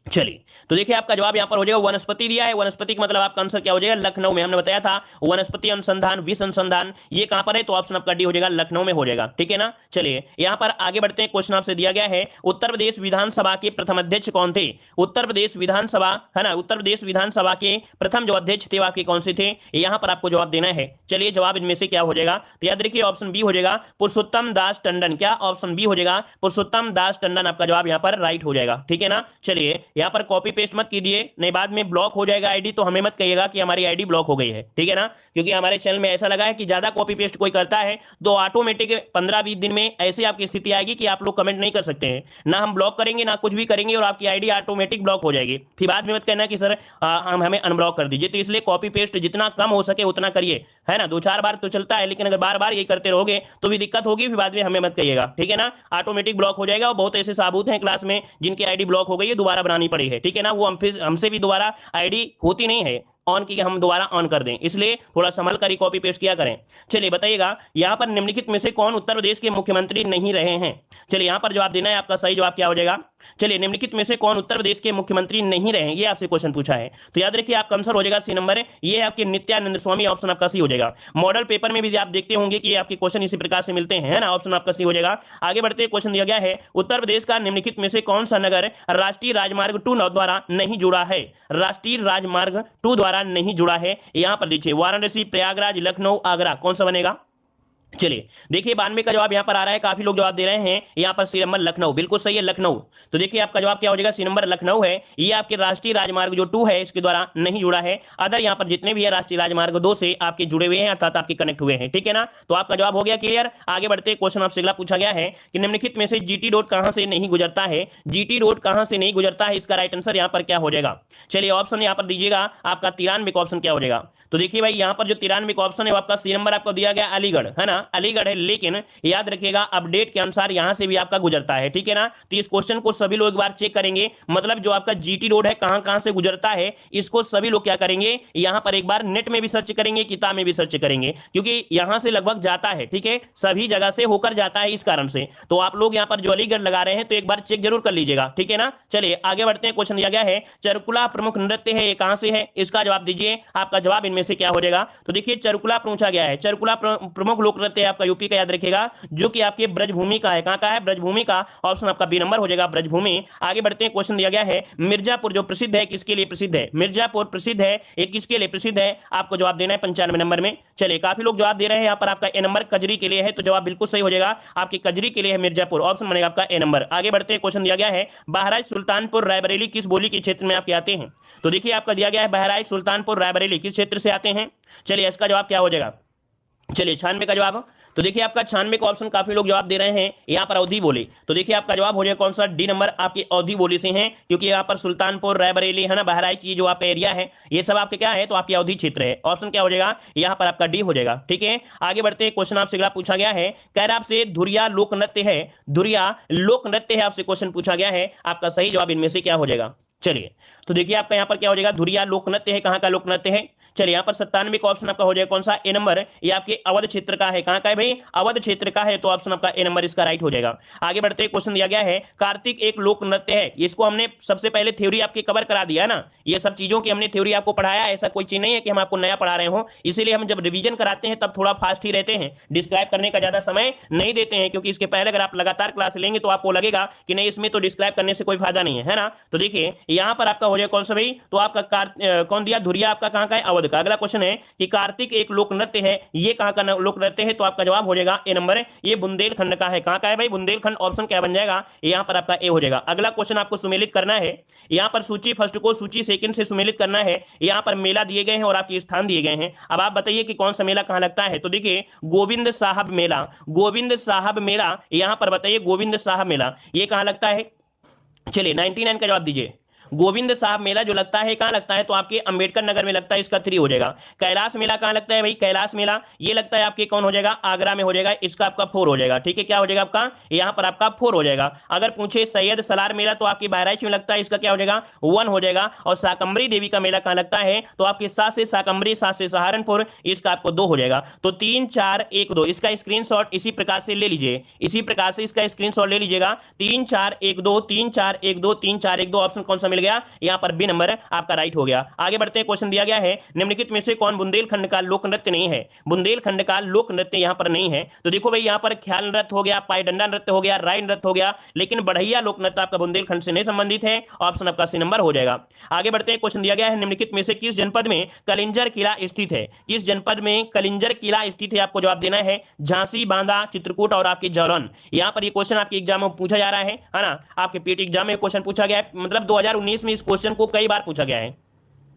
A: चलिए तो देखिए आपका जवाब यहां पर हो जाएगा वनस्पति दिया है, वनस्पति का मतलब आपका आंसर क्या हो जाएगा लखनऊ में, हमने बताया था वनस्पति अनुसंधान विश्व अनुसंधान, ये कहां पर है, तो ऑप्शन आपका डी हो जाएगा लखनऊ में हो जाएगा। ठीक है ना। चलिए यहां पर आगे बढ़ते हैं। क्वेश्चन आपसे दिया गया है उत्तर प्रदेश विधानसभा के प्रथम अध्यक्ष कौन थे, उत्तर प्रदेश विधानसभा, है ना, उत्तर प्रदेश विधानसभा के प्रथम जो अध्यक्ष थे आपके कौन से थे, यहां पर आपको जवाब देना है। चलिए जवाब इनमें से क्या हो जाएगा, तो याद रखिए ऑप्शन बी हो जाएगा पुरुषोत्तम दास टंडन, क्या ऑप्शन बी हो जाएगा पुरुषोत्तम दास टंडन, आपका जवाब यहां पर राइट हो जाएगा। ठीक है ना। चलिए यहां पर कॉपी पेस्ट मत कीजिए, नहीं बाद में ब्लॉक हो जाएगा आईडी, तो हमें मत कहिएगा कि हमारी आईडी ब्लॉक हो गई है। ठीक है ना, क्योंकि हमारे चैनल में ऐसा लगा है कि ज्यादा कॉपी पेस्ट कोई करता है तो ऑटोमेटिक 15-20 दिन में ऐसे आपकी स्थिति आएगी कि आप लोग कमेंट नहीं कर सकते हैं, ना हम ब्लॉक करेंगे ना कुछ भी करेंगे और आपकी आईडी ऑटोमेटिक ब्लॉक हो जाएगी। फिर बाद में मत कहना कि सर हम हमें अनब्लॉक कर दीजिए। तो इसलिए कॉपी पेस्ट जितना कम हो सके उतना करिए, है ना, 2-4 बार तो चलता है, लेकिन अगर बार बार ये करते रहोगे तो भी दिक्कत होगी, फिर बाद में हमें मत कहिएगा। ठीक है ना, ऑटोमेटिक ब्लॉक हो जाएगा। और बहुत ऐसे साबूत हैं क्लास में जिनकी आईडी ब्लॉक हो गई है, दोबारा बनानी पड़ी है। ठीक है ना, वो हमसे भी दोबारा आईडी होती नहीं है ऑन की, हम दोबारा ऑन कर दें, इसलिए थोड़ा संभल कर ही कॉपी पेस्ट किया करें। चलिए बताइएगा यहां पर निम्नलिखित में से कौन उत्तर प्रदेश के मुख्यमंत्री नहीं रहे हैं। चलिए यहां पर जवाब देना है, आपका सही जवाब क्या हो जाएगा। चलिए निम्नलिखित में से कौन उत्तर प्रदेश के मुख्यमंत्री नहीं रहे, ये आपसे क्वेश्चन पूछा है, तो याद रखिए आपका आंसर हो जाएगा सी नंबर, ये आपके नित्यानंद स्वामी, ऑप्शन आपका सी हो जाएगा। मॉडल पेपर में भी आप देखते होंगे कि आपके क्वेश्चन इसी प्रकार से मिलते हैं, ना, ऑप्शन आपका सी हो जाएगा। आगे बढ़ते क्वेश्चन दिया गया है उत्तर प्रदेश का निम्नलिखित में से कौन सा नगर राष्ट्रीय राजमार्ग 2 द्वारा नहीं जुड़ा है, राष्ट्रीय राजमार्ग 2 द्वारा नहीं जुड़ा है, यहां पर देखिए वाराणसी, प्रयागराज, लखनऊ, आगरा, कौन सा बनेगा। चलिए देखिए 92 का जवाब यहां पर आ रहा है, काफी लोग जवाब दे रहे हैं, यहां पर सी नंबर लखनऊ, बिल्कुल सही है लखनऊ। तो देखिए आपका जवाब क्या हो जाएगा, सी नंबर लखनऊ है, ये आपके राष्ट्रीय राजमार्ग जो 2 है इसके द्वारा नहीं जुड़ा है। अदर यहां पर जितने भी है राष्ट्रीय राजमार्ग 2 से आपके जुड़े हुए हैं, अर्थात आपके कनेक्ट हुए हैं। ठीक है ना, तो आपका जवाब हो गया क्लियर। आगे बढ़ते क्वेश्चन आपसे अगला पूछा गया है कि निम्नलिखित में से जीटी रोड कहां से नहीं गुजरता है, जीटी रोड कहां से नहीं गुजरता है, इसका राइट आंसर यहां पर क्या हो जाएगा। चलिए ऑप्शन यहां पर दीजिएगा, आपका 93 का ऑप्शन क्या हो जाएगा। तो देखिए भाई यहां पर जो 93 का ऑप्शन है वो आपका सी नंबर आपको दिया गया अलीगढ़, है ना, अलीगढ़ है, लेकिन याद रखिएगा अपडेट के अनुसार यहां से भी आपका गुजरता है। ठीक है ना, तो इस क्वेश्चन को सभी लोग एक बार चेक करेंगे, मतलब जो आपका जीटी रोड है कहां कहां से गुजरता है, इसको सभी लोग क्या करेंगे, यहां पर एक बार नेट में भी सर्च करेंगे, किताब में भी सर्च करेंगे, क्योंकि यहां से लगभग जाता है। ठीक है, सभी जगह से होकर जाता है, इस कारण से तो आप लोग यहां पर जो अलीगढ़ लगा रहे हैं तो एक बार चेक जरूर कर लीजिएगा। ठीक है ना, चलिए आगे बढ़ते हैं। क्वेश्चन दिया गया है चरुकुला प्रमुख नृत्य है, ये कहां से है, इसका जवाब दीजिए, आपका जवाब इनमें से क्या हो जाएगा। तो देखिए चरुकुला पूछा गया है, चरुकुला प्रमुख लोक नृत्य है आपका यूपी का, याद रखिएगा, जो कि आपके ब्रजभूमि का है। कहां का है? ब्रजभूमि का। ऑप्शन आपका बी नंबर हो जाएगा, ब्रजभूमि। आगे बढ़ते हैं, क्वेश्चन दिया गया है मिर्जापुर जो प्रसिद्ध है किसके लिए प्रसिद्ध है? मिर्जापुर प्रसिद्ध है, ये किसके लिए प्रसिद्ध है? आपको जवाब देना है 95 नंबर में। चलिए, काफी लोग जवाब दे रहे हैं यहाँ पर। आपका ए नंबर कजरी के लिए है, तो जवाब बिल्कुल सही हो जाएगा, आपकी कजरी के लिए है मिर्जापुर। ऑप्शन बनेगा आपका ए नंबर। आगे बढ़ते हैं, क्वेश्चन दिया गया है बहराइच सुल्तानपुर रायबरेली किस बोली के क्षेत्र में आपके आते हैं? तो देखिए, आपका दिया गया है बहराइच सुल्तानपुर रायबरेली किस क्षेत्र से आते हैं? चलिए, इसका जवाब क्या हो जाएगा? चलिए, 96 का जवाब। तो देखिए, आपका 96 का ऑप्शन काफी लोग जवाब दे रहे हैं यहाँ पर अवधि बोली। तो देखिए, आपका जवाब हो जाएगा कौन सा? डी नंबर, आपकी अवधि बोली से हैं, क्योंकि यहाँ पर सुल्तानपुर रायबरेली है ना, बहराइच, ये जो आपका एरिया है, ये सब आपके क्या है? तो आपकी अवधि क्षेत्र है। ऑप्शन क्या हो जाएगा यहाँ पर? आपका डी हो जाएगा। ठीक है, आगे बढ़ते हैं, क्वेश्चन आपसे अगला पूछा गया है, कह रहा आपसे धुरिया लोक नृत्य है, धुरिया लोक नृत्य है, आपसे क्वेश्चन पूछा गया है, आपका सही जवाब इनमें से क्या हो जाएगा? चलिए, तो देखिए, आपका यहाँ पर क्या हो जाएगा? धुरिया लोक नृत्य है, कहाँ का लोक नृत्य है? चलिए, यहाँ पर 97 का ऑप्शन आपका हो जाएगा कौन सा? ए नंबर। ये आपके अवध क्षेत्र का है। कहाँ का है भाई? अवध क्षेत्र का है, तो ऑप्शन आपका ए नंबर इसका राइट हो जाएगा। आगे बढ़ते हैं, क्वेश्चन दिया गया है कार्तिक एक लोक नृत्य है, इसको हमने सबसे पहले थ्योरी आपकी कवर करा दिया है ना, ये सब चीजों की हमने थ्योरी आपको पढ़ाया, ऐसा कोई चीज नहीं है कि हम आपको नया पढ़ा रहे हो, इसीलिए हम जब रिवीजन कराते हैं तब थोड़ा फास्ट ही रहते हैं, डिस्क्राइब करने का ज्यादा समय नहीं देते हैं, क्योंकि इसके पहले अगर आप लगातार क्लास लेंगे तो आपको लगेगा कि नहीं, इसमें तो डिस्क्राइब करने से कोई फायदा नहीं है ना। तो देखिए, यहाँ पर आपका हो जाएगा कौन सा भाई? तो आपका कौन दिया? धुरिया आपका कहाँ का है? अवध का। अगला क्वेश्चन है कि कार्तिक एक लोक नृत्य है, ये कहां का लोक नृत्य है? तो आपका जवाब हो जाएगा ए नंबर, ये बुंदेलखंड का है। कहां का है भाई? बुंदेलखंड। ऑप्शन क्या बन जाएगा? यहां पर आपका ए हो जाएगा। अगला क्वेश्चन आपको सुमेलित करना है, यहां पर सूची फर्स्ट को सूची सेकंड से सुमेलित करना है। यहां पर मेला दिए गए हैं और आपके स्थान दिए गए हैं। अब आप बताइए कि कौन सा मेला कहां लगता है? तो देखिए, गोविंद साहब मेला, गोविंद साहब मेला, यहां पर बताइए गोविंद साहब मेला ये कहां लगता है? चलिए, 99 का जवाब दीजिए। गोविंद साहब मेला जो लगता है कहां लगता है? तो आपके अंबेडकर नगर में लगता है, इसका 3 हो जाएगा। कैलाश मेला कहां लगता है भाई? कैलाश मेला ये लगता है आपके कौन हो जाएगा? आगरा में हो जाएगा, इसका आपका 4 हो जाएगा। ठीक है, क्या हो जाएगा आपका? यहां पर आपका 4 हो जाएगा। अगर पूछे सैयद सलार मेला तो आपकी बहराइच में लगता है, इसका क्या हो जाएगा? 1 हो जाएगा। और शाकंभरी देवी का मेला कहां लगता है? तो आपके 7 से शाकंभरी, 7 से सहारनपुर, इसका आपको 2 हो जाएगा। तो 3 4 1 2 इसका स्क्रीनशॉट इसी प्रकार से ले लीजिए, इसी प्रकार से इसका स्क्रीनशॉट ले लीजिएगा। 3 4 1 2 3 4 1 2 3 4 1 2 ऑप्शन कौन सा मिल गया? यहां पर बी नंबर आपका राइट हो गया। आगे बढ़ते हैं, क्वेश्चन दिया गया है निम्नलिखित में से कौन बुंदेलखंड का लोक नृत्य नहीं है? बुंदेलखंड का लोक नृत्य यहां पर नहीं है। तो देखो भाई, यहां पर ख्याल नृत्य हो गया, पायडंडा नृत्य हो गया, राय नृत्य हो गया, लेकिन बढ़ैया लोक नृत्य आपका बुंदेलखंड से नहीं संबंधित है। ऑप्शन आपका सी नंबर हो जाएगा। आगे बढ़ते हैं, क्वेश्चन दिया गया है निम्नलिखित में से किस जनपद में कलिंजर किला स्थित है? किस जनपद में कलिंजर किला स्थित है? आपको जवाब देना है। झांसी, बांदा, चित्रकूट और आपकी जौरन। यहां पर ये क्वेश्चन आपके एग्जाम में पूछा जा रहा है ना, आपके पीटी एग्जाम में क्वेश्चन पूछा गया है, मतलब 2019 में इस क्वेश्चन को कई बार पूछा गया है।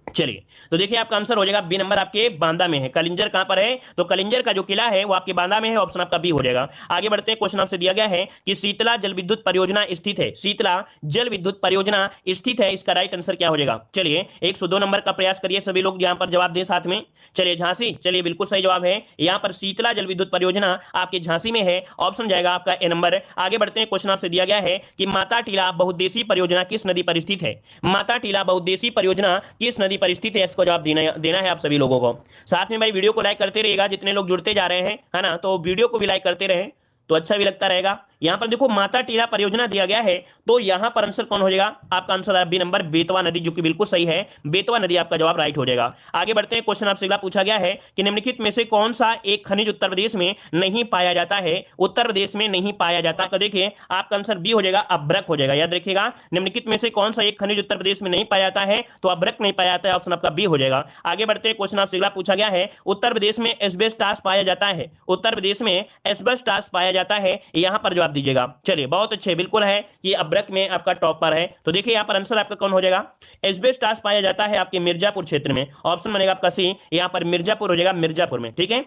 A: चलिए, तो देखिए, आपका आंसर हो जाएगा बी नंबर, आपके बांदा में है। कलिंजर कहां पर है? तो कलिंजर का जो किला है वो आपके बांदा में है। ऑप्शन आपका बी हो जाएगा। आगे बढ़ते हैं, क्वेश्चन आपसे दिया गया है कि शीतला जल विद्युत परियोजना स्थित है, शीतला जल विद्युत परियोजना स्थित है, इसका राइट आंसर क्या हो जाएगा? चलिए, 102 नंबर का प्रयास करिए, सभी लोग यहां पर जवाब दें साथ में। चलिए, झांसी, चलिए बिल्कुल सही जवाब है, यहां पर शीतला जल विद्युत परियोजना आपके झांसी में है। ऑप्शन जाएगा आपका ए नंबर। आगे बढ़ते हैं, क्वेश्चन आपसे दिया गया है कि माता टीला बहुउद्देशीय परियोजना किस नदी पर स्थित है? माता टीला बहुउद्देशीय परियोजना किस नदी पर स्थित है? इसको जवाब देना है आप सभी लोगों को। साथ में भाई वीडियो को लाइक करते रहिएगा, जितने लोग जुड़ते जा रहे हैं, है ना, तो वीडियो को भी लाइक करते रहें तो अच्छा भी लगता रहेगा। यहां पर देखो, माता टीला परियोजना दिया गया है, तो यहां पर आंसर कौन हो जाएगा? आपका आंसर है बी नंबर, बेतवा नदी, जो कि बिल्कुल सही है, बेतवा नदी आपका जवाब राइट हो जाएगा। आगे बढ़ते हैं, क्वेश्चन आपसे अगला पूछा गया है कि निम्नलिखित में से कौन सा एक खनिज उत्तर प्रदेश में नहीं पाया जाता है? उत्तर प्रदेश में नहीं पाया जाता, तो देखिए आपका आंसर बी हो जाएगा, अभ्रक हो जाएगा। याद रखिएगा, निम्नलिखित में से कौन सा एक खनिज उत्तर प्रदेश में नहीं पाया जाता है? तो अभ्रक नहीं पाया जाता है, ऑप्शन आपका बी हो जाएगा। आगे बढ़ते हैं, क्वेश्चन आपसे अगला पूछा गया है उत्तर प्रदेश में एस्बेस्टॉस पाया जाता है, उत्तर प्रदेश में एस्बेस्टॉस पाया जाता है, यहां पर जवाब दीजिएगा। चलिए, बहुत अच्छे, बिल्कुल है कि अभ्रक में आपका टॉप पर है। तो देखिए, यहां पर आंसर आपका कौन हो जाएगा? एस्बेस्टॉस पाया जाता है आपके मिर्जापुर क्षेत्र में। ऑप्शन बनेगा आपका सी, यहां पर मिर्जापुर हो जाएगा, मिर्जापुर में। ठीक है,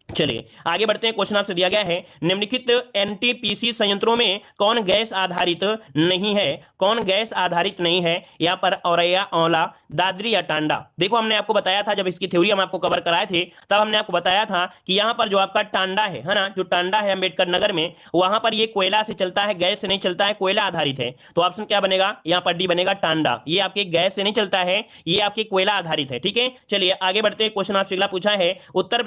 A: चलिए आगे बढ़ते हैं। क्वेश्चन आपसे दिया गया है निम्नलिखित एनटीपीसी संयंत्रों में कौन गैस आधारित नहीं है? कौन गैस आधारित नहीं है? यहाँ पर औरैया, औला, दादरी या टांडा। देखो, हमने आपको बताया था, जब इसकी थ्योरी हम आपको कवर कराए थे तब हमने आपको बताया था कि यहाँ पर जो आपका टांडा है ना, जो टांडा है अंबेडकर नगर में, वहां पर ये कोयला से चलता है, गैस से नहीं चलता है, कोयला आधारित है। तो ऑप्शन क्या बनेगा? यहाँ पर डी बनेगा, टांडा। ये आपके गैस से नहीं चलता है, ये आपके कोयला आधारित है। ठीक है, चलिए आगे बढ़ते हैं। क्वेश्चन आपसे अगला पूछा है उत्तर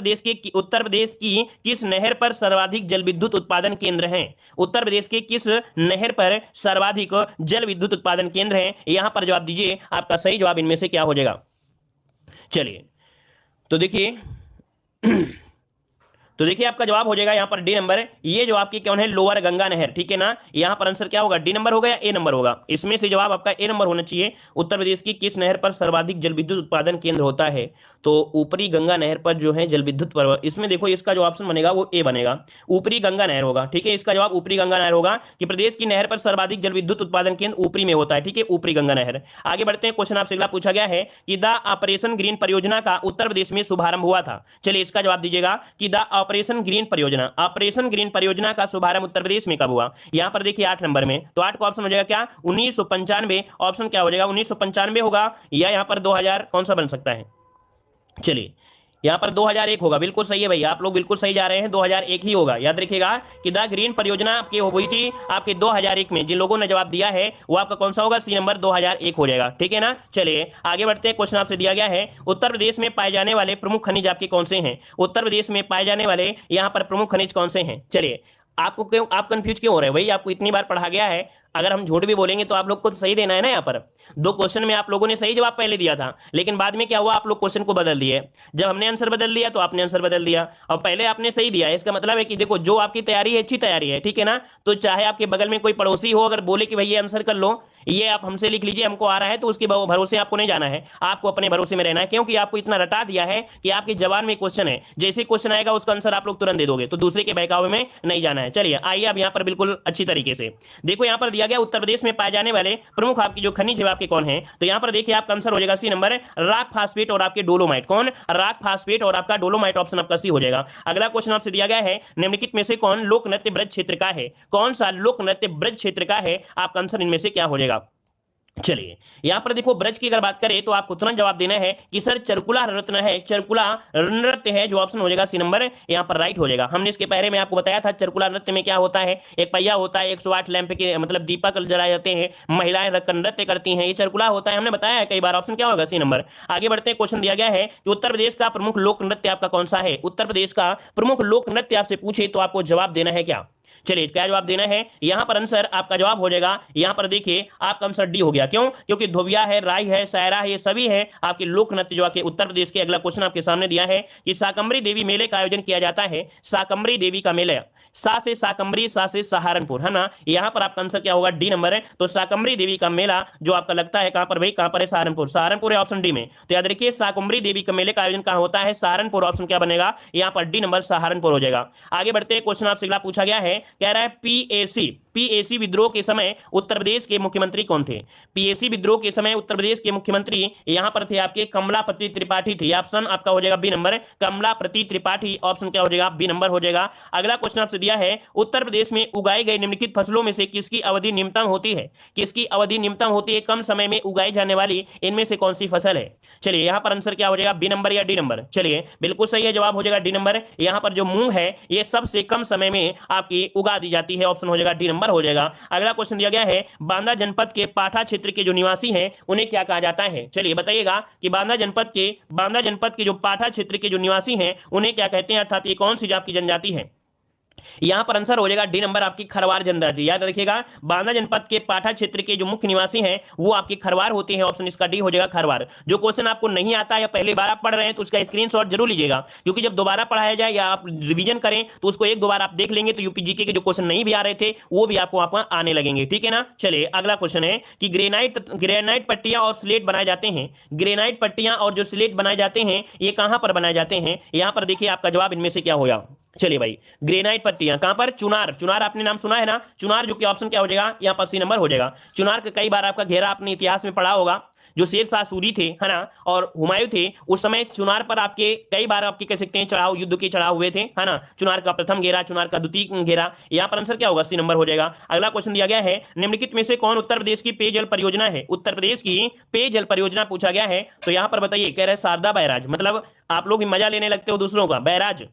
A: प्रदेश की किस नहर पर सर्वाधिक जल विद्युत उत्पादन केंद्र हैं? उत्तर प्रदेश के किस नहर पर सर्वाधिक जल विद्युत उत्पादन केंद्र हैं? यहां पर जवाब दीजिए, आपका सही जवाब इनमें से क्या हो जाएगा? चलिए, तो देखिए तो देखिए आपका जवाब हो जाएगा यहाँ पर डी नंबर। ये जो आपकी कौन है, लोअर गंगा नहर, ठीक है ना। यहाँ पर आंसर क्या होगा, डी नंबर होगा या ए नंबर होगा? इसमें से जवाब आपका ए नंबर होना चाहिए। उत्तर प्रदेश की किस नहर पर सर्वाधिक जल विद्युत उत्पादन केंद्र होता है? तो ऊपरी गंगा नहर पर जो है जल विद्युत पर, इसमें देखो इसका जो ऑप्शन बनेगा वो ए बनेगा, ऊपरी गंगा नहर होगा, ठीक है। इसका जवाब ऊपरी गंगा नहर होगा कि प्रदेश की नहर पर सर्वाधिक जल विद्युत उत्पादन केंद्र ऊपरी में होता है, ठीक है, ऊपरी गंगा नहर। आगे बढ़ते हैं, क्वेश्चन आपसे अगला पूछा गया है कि द ऑपरेशन ग्रीन परियोजना का उत्तर प्रदेश में शुभारंभ हुआ था। चलिए इसका जवाब दीजिएगा कि द ऑपरेशन ग्रीन परियोजना, ऑपरेशन ग्रीन परियोजना का शुभारंभ उत्तर प्रदेश में कब हुआ? यहां पर देखिए 8 नंबर में, तो 8 का ऑप्शन हो जाएगा क्या, 1995। ऑप्शन क्या हो जाएगा, 1995 होगा, या यहां पर 2000 कौन सा बन सकता है? चलिए यहां पर 2001 होगा, बिल्कुल सही है भाई, आप लोग बिल्कुल सही जा रहे हैं, 2001 ही होगा। याद रखिएगा कि द ग्रीन परियोजना आपकी हुई थी आपके 2001 में। जिन लोगों ने जवाब दिया है वो आपका कौन सा होगा, सी नंबर 2001 हो जाएगा, ठीक है ना। चलिए आगे बढ़ते हैं, क्वेश्चन आपसे दिया गया है उत्तर प्रदेश में पाए जाने वाले प्रमुख खनिज आपके कौन से हैं? उत्तर प्रदेश में पाए जाने वाले यहाँ पर प्रमुख खनिज कौन से हैं? चलिए आपको क्यों, आप कंफ्यूज क्यों हो रहे हैं भाई? आपको इतनी बार पढ़ा गया है, अगर हम झूठ भी बोलेंगे तो आप लोग को तो सही देना है ना। यहाँ पर 2 क्वेश्चन में आप लोगों ने सही जवाब पहले दिया था, लेकिन बाद में क्या हुआ, आप लोग क्वेश्चन को बदल दिए। जब हमने आंसर बदल दिया तो आपने आंसर बदल दिया, और पहले आपने सही दिया है। इसका मतलब है कि देखो जो आपकी तैयारी है अच्छी तैयारी है, ठीक है ना। तो चाहे आपके बगल में कोई पड़ोसी हो, अगर बोले कि भाई ये आंसर कर लो, ये आप हमसे लिख लीजिए, हमको आ रहा है, तो उसके भरोसे आपको नहीं जाना है, आपको अपने भरोसे में रहना है, क्योंकि आपको इतना रटा दिया है कि आपकी जबान में क्वेश्चन है, जैसे क्वेश्चन आएगा उसका आंसर आप लोग तुरंत दे दोगे, तो दूसरे के बहकावे में नहीं जाना है। चलिए आइए अब यहाँ पर बिल्कुल अच्छी तरीके से देखो, यहाँ पर दिया गया उत्तर प्रदेश में पाए जाने वाले प्रमुख आपकी जो खनिज है आपके कौन है? तो यहाँ पर देखिए आपका आंसर हो जाएगा सी नंबर, रॉक फास्फेट और आपके डोलोमाइट। कौन? रॉक फास्फेट और आपका डोलोमाइट, ऑप्शन आपका सी हो जाएगा। अगला क्वेश्चन आपसे दिया गया है निम्नलिखित में से कौन लोक नृत्य ब्रज क्षेत्र का है? कौन सा लोक नृत्य ब्रज क्षेत्र का है? आपका आंसर इनमें से क्या हो जाएगा? चलिए यहां पर देखो ब्रज की अगर बात करें तो आपको तुरंत जवाब देना है कि सर चरकुला रत्न है, चरकुला नृत्य है, जो ऑप्शन हो जाएगा सी नंबर यहां पर राइट हो जाएगा। हमने इसके पहले में आपको बताया था चरकुला नृत्य में क्या होता है, एक पहिया होता है, 108 लैंप के मतलब दीपक जलाए जाते हैं, महिलाएं रखकर नृत्य करती हैं, ये चरकुला होता है, हमने बताया है कई बार। ऑप्शन क्या होगा, सी नंबर। आगे बढ़ते हैं, क्वेश्चन दिया गया है कि उत्तर प्रदेश का प्रमुख लोक नृत्य आपका कौन सा है? उत्तर प्रदेश का प्रमुख लोक नृत्य आपसे पूछे तो आपको जवाब देना है क्या? चलिए क्या जवाब देना है? यहां पर आंसर आपका जवाब हो जाएगा, यहां पर देखिए आपका आंसर डी हो गया। क्यों? क्योंकि धोबिया है, राई है, सायरा है, ये सभी है आपके लोक नृत्य जो आपके उत्तर प्रदेश के। अगला क्वेश्चन आपके सामने दिया है कि शाकंभरी देवी मेले का आयोजन किया जाता है, शाकंभरी देवी का मेला, सा से शाकंभरी, सा से सहारनपुर, है ना। यहां पर आपका आंसर क्या होगा, डी नंबर है। तो शाकंभरी देवी का मेला जो आपका लगता है कहां पर भाई, कहां पर है, सहारनपुर, सहारनपुर है ऑप्शन डी में। तो याद रखिए शाकंभरी देवी का मेले का आयोजन कहां होता है, सहारनपुर, ऑप्शन क्या बनेगा यहां पर डी नंबर, सहारनपुर हो जाएगा। आगे बढ़ते हैं, क्वेश्चन आपसे अगला पूछा गया है, कह रहा है पीएसी विद्रोह के समय उत्तर प्रदेश के मुख्यमंत्री कौन थे? पीएसी विद्रोह के समय उत्तर प्रदेश के मुख्यमंत्री यहां पर थे आपके कमलापति त्रिपाठी थे। ऑप्शन आपका हो जाएगा B number, Kamlapati Tripathi, option क्या हो जाएगा, बी नंबर हो जाएगा। अगला क्वेश्चन आपसे दिया है उत्तर प्रदेश में उगाई गई निम्नलिखित फसलों में से किसकी अवधि न्यूनतम होती है? किसकी अवधि न्यूनतम होती है, कम समय में उगाई जाने वाली इनमें से कौन सी फसल है? चलिए यहां पर आंसर क्या हो जाएगा, बी नंबर या डी नंबर? चलिए बिल्कुल सही है, जवाब हो जाएगा डी नंबर। यहां पर जो मूंग है ये सबसे कम समय में आपकी उगा दी जाती है, ऑप्शन हो जाएगा डी नंबर हो जाएगा। अगला क्वेश्चन दिया गया है बांदा जनपद के पाठा क्षेत्र के जो निवासी हैं उन्हें क्या कहा जाता है? चलिए बताइएगा कि बांदा जनपद के जो पाठा क्षेत्र के जो निवासी हैं उन्हें क्या कहते हैं, अर्थात ये कौन सी आपकी जनजाति है? यहां पर आंसर हो जाएगा डी नंबर, आपकी खरवार जनजाति। याद रखिएगा बांदा जनपद के पाठा क्षेत्र के जो मुख्य निवासी हैं वो आपके खरवार होते हैं, ऑप्शन इसका डी हो जाएगा, खरवार। जो क्वेश्चन आपको नहीं आता या पहली बार आप पढ़ रहे हैं तो उसका स्क्रीनशॉट जरूर लीजिएगा, क्योंकि जब दोबारा पढ़ाया जाए या आप रिवीजन करें तो उसको एक दो बार आप देख लेंगे तो यूपीजीके के जो क्वेश्चन नहीं भी आ रहे थे वो भी आपको वहां आने लगेंगे, ठीक है ना। चलिए अगला क्वेश्चन है कि ग्रेनाइट पट्टियां और स्लेट बनाए जाते हैं, ग्रेनाइट पट्टियां और जो स्लेट बनाए जाते हैं ये कहां पर बनाए जाते हैं? यहां पर देखिए आपका जवाब इनमें से क्या होगा। चलिए भाई ग्रेनाइट पट्टियां कहां पर, चुनार, चुनार आपने नाम सुना है ना, चुनार, जो कि ऑप्शन क्या हो जाएगा यहां पर सी नंबर हो जाएगा। चुनार का कई बार आपका घेरा आपने इतिहास में पढ़ा होगा, जो शेर शाह सूरी थे, है ना, और हुमायूं थे, उस समय चुनार पर आपके कई बार आपके कह सकते हैं चढ़ाव, युद्ध के चढ़ाव हुए थे, है ना। चुनार का प्रथम घेरा, चुनार का द्वितीय घेरा, यहां पर आंसर क्या होगा, सी नंबर हो जाएगा। अगला क्वेश्चन दिया गया है निम्नलिखित में से कौन उत्तर प्रदेश की पेयजल परियोजना है? उत्तर प्रदेश की पेयजल परियोजना पूछा गया है, तो यहां पर बताइए, कह रहे शारदा बैराज, मतलब आप लोग मजा लेने लगते हो दूसरों का, बैराज।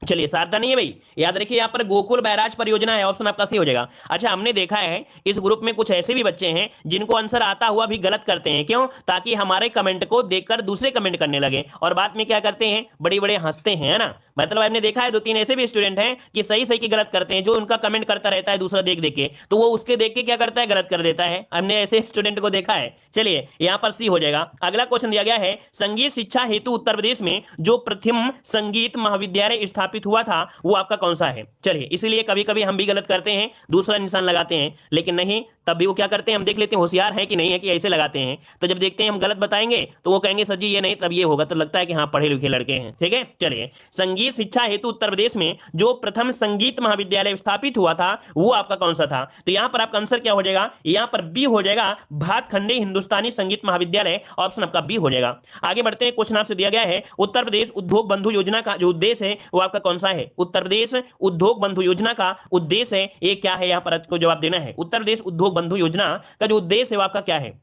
A: चलिए शारदा नहीं है भाई, याद रखिए यहाँ पर गोकुल बैराज परियोजना है, ऑप्शन आपका सी हो जाएगा। अच्छा हमने देखा है इस ग्रुप में कुछ ऐसे भी बच्चे हैं जिनको आंसर आता हुआ भी गलत करते हैं, क्यों? ताकि हमारे कमेंट को देखकर दूसरे कमेंट करने लगे और बाद में क्या करते हैं, बड़े बड़े हंसते हैं, है ना। मतलब हमने देखा है 2-3 ऐसे भी स्टूडेंट हैं कि सही सही की गलत करते हैं, जो उनका कमेंट करता रहता है दूसरा देख देख के, तो वो उसके देख के क्या करता है, गलत कर देता है। हमने ऐसे स्टूडेंट को देखा है। चलिए यहाँ पर सी हो जाएगा। अगला क्वेश्चन दिया गया है संगीत शिक्षा हेतु उत्तर प्रदेश में जो प्रथम संगीत महाविद्यालय स्थापित स्थापित हुआ था वो आपका कौन सा है। चलिए, इसीलिए कभी कभी हम भी गलत करते हैं, दूसरा निशान लगाते हैं, लेकिन नहीं, तब भी वो क्या करते हैं, हम देख लेते हैं होशियार है कि नहीं है कि ऐसे लगाते हैं। तो जब देखते हैं हम गलत बताएंगे तो वो कहेंगे सर जी ये नहीं तब ये होगा, तो लगता है कि हाँ पढ़े लिखे लड़के हैं। ठीक है, चलिए, संगीत शिक्षा हेतु उत्तर प्रदेश में जो प्रथम संगीत महाविद्यालय स्थापित हुआ था वो आपका कौन सा था। तो यहां पर आपका आंसर क्या हो जाएगा, यहां पर बी हो जाएगा, भातखंडे हिंदुस्तानी संगीत महाविद्यालय, ऑप्शन आपका बी हो जाएगा। आगे बढ़ते हैं, क्वेश्चन आपसे दिया गया है उत्तर प्रदेश उद्योग बंधु योजना का जो उद्देश्य है वो आपका कौन सा है। उत्तर प्रदेश उद्योग बंधु योजना का उद्देश्य है ये क्या है, यहां पर आपको जवाब देना है। उत्तर प्रदेश उद्योग बंधु योजना का जो उद्देश्य है वो आपका क्या है।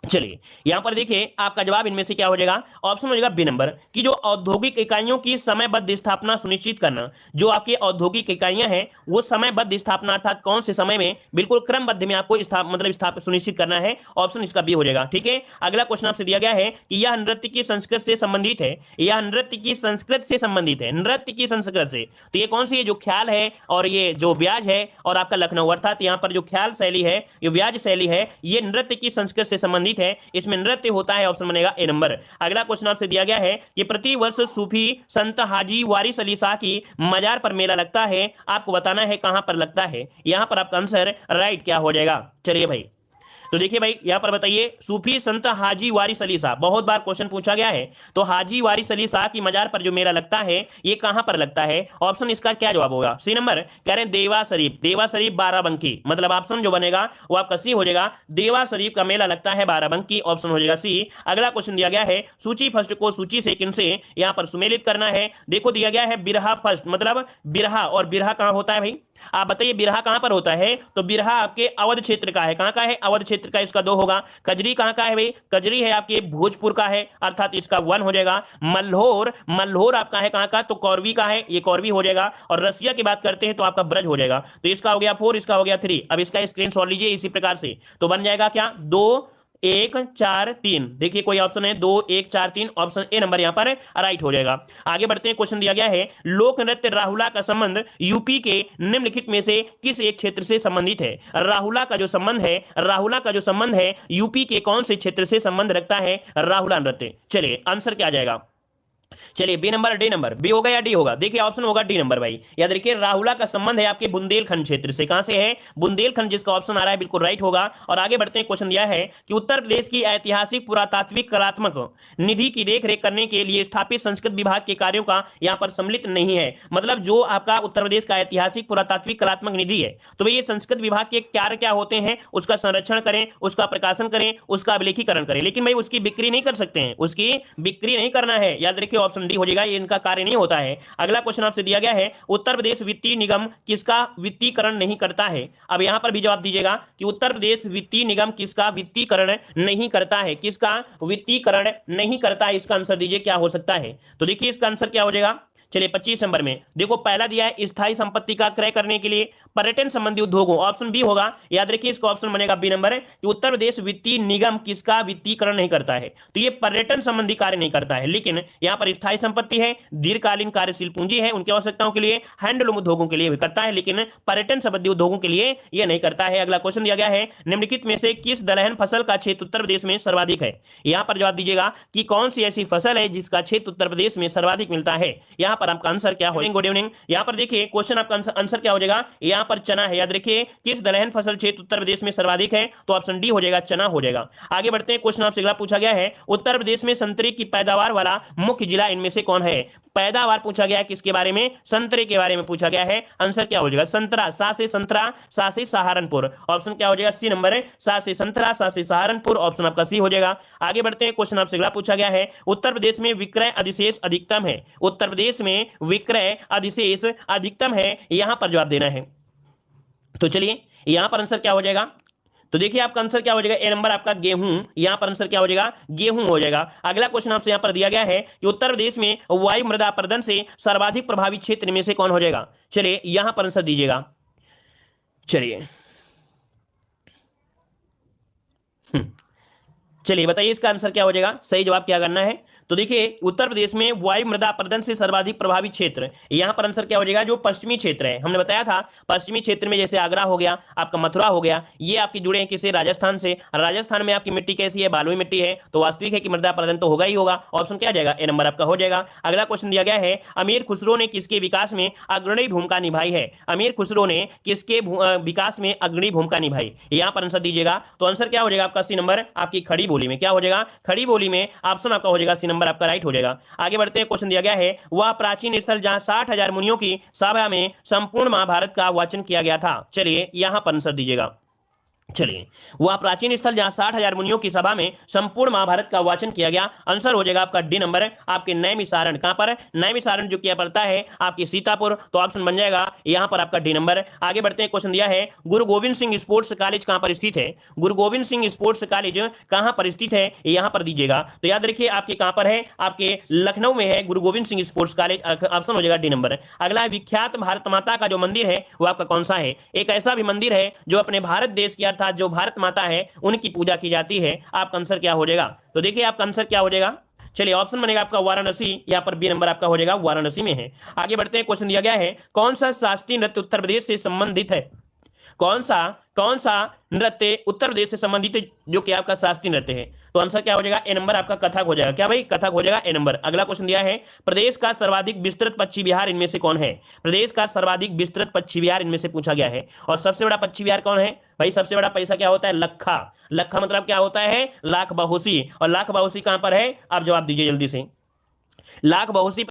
A: चलिए, यहां पर देखिए आपका जवाब इनमें से क्या हो जाएगा, ऑप्शन हो जाएगा बी नंबर कि जो औद्योगिक इकाइयों की समयबद्ध स्थापना सुनिश्चित करना। जो आपकी औद्योगिक इकाइयां हैं वो समयबद्ध स्थापना अर्थात कौन से समय में बिल्कुल क्रमबद्ध में आपको स्थापना सुनिश्चित करना है, ऑप्शन इसका बी हो जाएगा। ठीक है, अगला क्वेश्चन आपसे दिया गया है कि यह नृत्य की संस्कृत से संबंधित है, यह नृत्य की संस्कृत से संबंधित है, नृत्य की संस्कृत से। तो ये कौन सी है, जो ख्याल है और ये जो ब्याज है और आपका लखनऊ, अर्थात यहां पर जो ख्याल शैली है, ये ब्याज शैली है, ये नृत्य की संस्कृत से संबंधित है, इसमें नृत्य होता है, ऑप्शन बनेगा ए नंबर। अगला क्वेश्चन आपसे दिया गया है कि प्रति वर्ष सूफी संत हाजी वारिस अली शाह की मजार पर मेला लगता है, आपको बताना है कहां पर लगता है। यहां पर आपका आंसर राइट क्या हो जाएगा। चलिए भाई, तो देखिए भाई यहां पर बताइए, सूफी संत हाजी वारिस अली शाह, बहुत बार क्वेश्चन पूछा गया है, तो हाजी वारिस अली शाह की मजार पर जो मेला लगता है ये कहां पर लगता है, ऑप्शन इसका क्या जवाब होगा, सी नंबर। कह रहे हैं देवा शरीफ, देवा शरीफ बाराबंकी, मतलब ऑप्शन जो बनेगा वो आपका सी हो जाएगा, देवा शरीफ का मेला लगता है बाराबंकी, ऑप्शन हो जाएगा सी। अगला क्वेश्चन दिया गया है सूची फर्स्ट को सूची सेकंड से यहां पर सुमेलित करना है। देखो दिया गया है बिरहा फर्स्ट, मतलब बिरहा, और बिरहा कहां होता है भाई, आप बताइए बिरहा कहां पर होता है, तो बिरहा आपके अवध क्षेत्र का है, कहां का है, अवध क्षेत्र का, इसका 2 होगा। कजरी कहां का है भाई, कजरी है आपके भोजपुर का है, अर्थात इसका 1 हो जाएगा। मल्होर, मल्होर आपका है कहां का, तो कौरवी का है, ये कौरवी हो जाएगा। और रसिया की बात करते हैं तो आपका ब्रज हो जाएगा, तो इसका हो गया 4, इसका हो गया 3। अब इसका स्क्रीनशॉट लीजिए इसी प्रकार से, तो बन जाएगा क्या 2 1 4 3, देखिए कोई ऑप्शन है 2 1 4 3, ऑप्शन ए नंबर यहां पर राइट हो जाएगा। आगे बढ़ते हैं, क्वेश्चन दिया गया है लोक नृत्य राहुला का संबंध यूपी के निम्नलिखित में से किस एक क्षेत्र से संबंधित है। राहुला का जो संबंध है, राहुला का जो संबंध है यूपी के कौन से क्षेत्र से संबंध रखता है राहुला नृत्य। चलिए आंसर क्या आ जाएगा, चलिए B number D number, B होगा या डी होगा, देखिए ऑप्शन होगा डी नंबर भाई। याद रखिए राहुला का संबंध है आपके बुंदेलखंड क्षेत्र से, कहां से है, बुंदेलखंड, जिसका ऑप्शन आ रहा है बिल्कुल राइट होगा। और आगे बढ़ते हैं, क्वेश्चन दिया है कि उत्तर प्रदेश की ऐतिहासिक पुरातात्विक कलात्मक निधि की देखरेख करने के लिए स्थापित संस्कृत विभाग के कार्यों का यहां पर सम्मिलित नहीं है। मतलब जो आपका उत्तर प्रदेश का ऐतिहासिक पुरातात्विक कलात्मक निधि है, तो भाई ये संस्कृत विभाग के कार्य क्या होते हैं, उसका संरक्षण करें, उसका प्रकाशन करें, उसका अभिलेखीकरण करें, लेकिन भाई उसकी बिक्री नहीं कर सकते हैं, उसकी बिक्री नहीं करना है। याद रखिए ऑप्शन डी हो जाएगा, ये इनका कार्य नहीं होता है। अगला क्वेश्चन आपसे दिया गया है उत्तर प्रदेश वित्तीय निगम किसका वित्तीकरण नहीं करता है। अब यहां पर भी जवाब दीजिएगा कि उत्तर प्रदेश वित्तीय निगम किसका वित्तीकरण नहीं करता है, किसका वित्तीकरण नहीं करता है, इसका आंसर दीजिए क्या हो सकता है। तो देखिए इसका आंसर क्या हो जाएगा, चलिए 25 नंबर में देखो पहला दिया है स्थायी संपत्ति का क्रय करने के लिए पर्यटन संबंधी उद्योगों, ऑप्शन बी होगा। याद रखिए इसका ऑप्शन बनेगा बी नंबर है कि उत्तर प्रदेश वित्तीय निगम किसका वित्तीकरण नहीं करता है, तो ये पर्यटन संबंधी कार्य नहीं करता है, लेकिन यहां पर स्थायी संपत्ति है, दीर्घकालीन कार्यशील पूंजी है, उनकी आवश्यकताओं के लिए, हैंडलूम उद्योगों के लिए भी करता है, लेकिन पर्यटन संबंधी उद्योगों के लिए यह नहीं करता है। अगला क्वेश्चन दिया गया है निम्नलिखित में से किस दलहन फसल का क्षेत्र उत्तर प्रदेश में सर्वाधिक है। यहां पर जवाब दीजिएगा कि कौन सी ऐसी फसल है जिसका क्षेत्र उत्तर प्रदेश में सर्वाधिक मिलता है। यहां पर आपका आंसर क्या हो, गुड इवनिंग। यहां पर देखिए क्वेश्चन आपका आंसर क्या हो जाएगा, यहां पर चना है। याद रखिए किस दलहन फसल क्षेत्र उत्तर प्रदेश में सर्वाधिक है, तो ऑप्शन डी हो जाएगा, चना हो जाएगा। आगे बढ़ते हैं, क्वेश्चन आपसे अगला पूछा गया है उत्तर प्रदेश में संतरे की पैदावार वाला मुख्य जिला इनमें से कौन है। पैदावार पूछा गया है किसके बारे में, संतरे के बारे में पूछा गया है। आंसर क्या हो जाएगा, संतरा, सा से संतरा, सा से सहारनपुर, ऑप्शन क्या हो जाएगा, सी नंबर है, सा से संतरा, सा से सहारनपुर, ऑप्शन आपका सी हो जाएगा। आगे बढ़ते हैं, क्वेश्चन आपसे अगला पूछा गया है उत्तर प्रदेश में विक्रय अधिशेष अधिकतम है। उत्तर प्रदेश में विक्रय अधिशेष अधिकतम है, यहां पर जवाब देना है। तो चलिए यहां पर आंसर क्या हो जाएगा, तो देखिए आपका आंसर क्या हो जाएगा, ए नंबर आपका गेहूं, यहां पर आंसर क्या हो जाएगा, गेहूं हो जाएगा। अगला क्वेश्चन आपसे यहां पर दिया गया है कि उत्तर प्रदेश में वायु मृदा अपर्दन से सर्वाधिक प्रभावित क्षेत्र में से कौन हो जाएगा। चलिए यहां पर आंसर दीजिएगा, चलिए चलिए बताइए इसका आंसर क्या हो जाएगा, सही जवाब क्या करना है। तो देखिए उत्तर प्रदेश में वायु मृदा अपरदन से सर्वाधिक प्रभावित क्षेत्र, यहां पर आंसर क्या हो जाएगा, जो पश्चिमी क्षेत्र है। हमने बताया था पश्चिमी क्षेत्र में जैसे आगरा हो गया, आपका मथुरा हो गया, ये आपकी जुड़े हैं किसे, राजस्थान से। राजस्थान में आपकी मिट्टी कैसी है, बालुई मिट्टी है, तो वास्तविक है कि मृदा अपरदन तो होगा ही होगा। ऑप्शन क्या आ जाएगा, ए नंबर आपका हो जाएगा। अगला क्वेश्चन दिया गया है, अमीर खुसरो ने किसके विकास में अग्रणी भूमिका निभाई है। अमीर खुसरो ने किसके विकास में अग्रणी भूमिका निभाई, यहां पर आंसर दीजिएगा। तो आंसर क्या हो जाएगा आपका, सी नंबर आपकी खड़ी बोली में। क्या हो जाएगा, खड़ी बोली में। ऑप्शन आपका हो जाएगा सी नंबर आपका राइट हो जाएगा। आगे बढ़ते हैं, क्वेश्चन दिया गया है, वह प्राचीन स्थल जहां 60,000 मुनियों की सभा में संपूर्ण महाभारत का वाचन किया गया था। चलिए यहां पर आंसर दीजिएगा। चलिए वह प्राचीन स्थल जहां 60,000 मुनियों की सभा में संपूर्ण महाभारत का वाचन किया गया, आंसर हो जाएगा आपका डी नंबर, आपके नैमिषारण। कहां पर, नैमिषारण जो किया पड़ता है आपकी सीतापुर, तो ऑप्शन बन जाएगा यहां पर आपका डी नंबर। आगे बढ़ते हैं, क्वेश्चन दिया है, गुरु गोविंद सिंह स्पोर्ट्स कॉलेज कहां पर स्थित है। गुरु गोविंद सिंह स्पोर्ट्स कॉलेज कहां पर स्थित है, यहां पर दीजिएगा। तो याद रखिए आपके कहां पर है, आपके लखनऊ में है गुरु Govind Singh sports college, option हो जाएगा डी नंबर। अगला है, विख्यात भारत माता का जो मंदिर है वो आपका कौन सा है। एक ऐसा भी मंदिर है जो अपने भारत देश की अर्थात जो भारत माता है उनकी पूजा की जाती है, आपका आंसर क्या हो जाएगा। तो देखिए आपका आंसर क्या हो जाएगा, चलिए ऑप्शन बनेगा आपका वाराणसी, यहां पर बी नंबर आपका हो जाएगा, वाराणसी में है। आगे बढ़ते हैं, क्वेश्चन दिया गया है, कौन सा शास्त्रीय नृत्य उत्तर प्रदेश से संबंधित है। कौन सा नृत्य उत्तर प्रदेश से संबंधित है जो कि आपका शास्त्रीय नृत्य है। तो आंसर क्या हो जाएगा, ए नंबर आपका कथक हो जाएगा। क्या भाई, कथक हो जाएगा, ए नंबर। अगला क्वेश्चन दिया है, प्रदेश का सर्वाधिक विस्तृत पक्षी विहार इनमें से कौन है। प्रदेश का सर्वाधिक विस्तृत पक्षी विहार इनमें से पूछा गया है। और सबसे बड़ा पक्षी विहार कौन है भाई, सबसे बड़ा पैसा क्या होता है, लखा। लखा मतलब क्या होता है, लाख बाहोशी। और लाख बाहोशी कहां पर है, आप जवाब दीजिए जल्दी से। लाख बाहोशी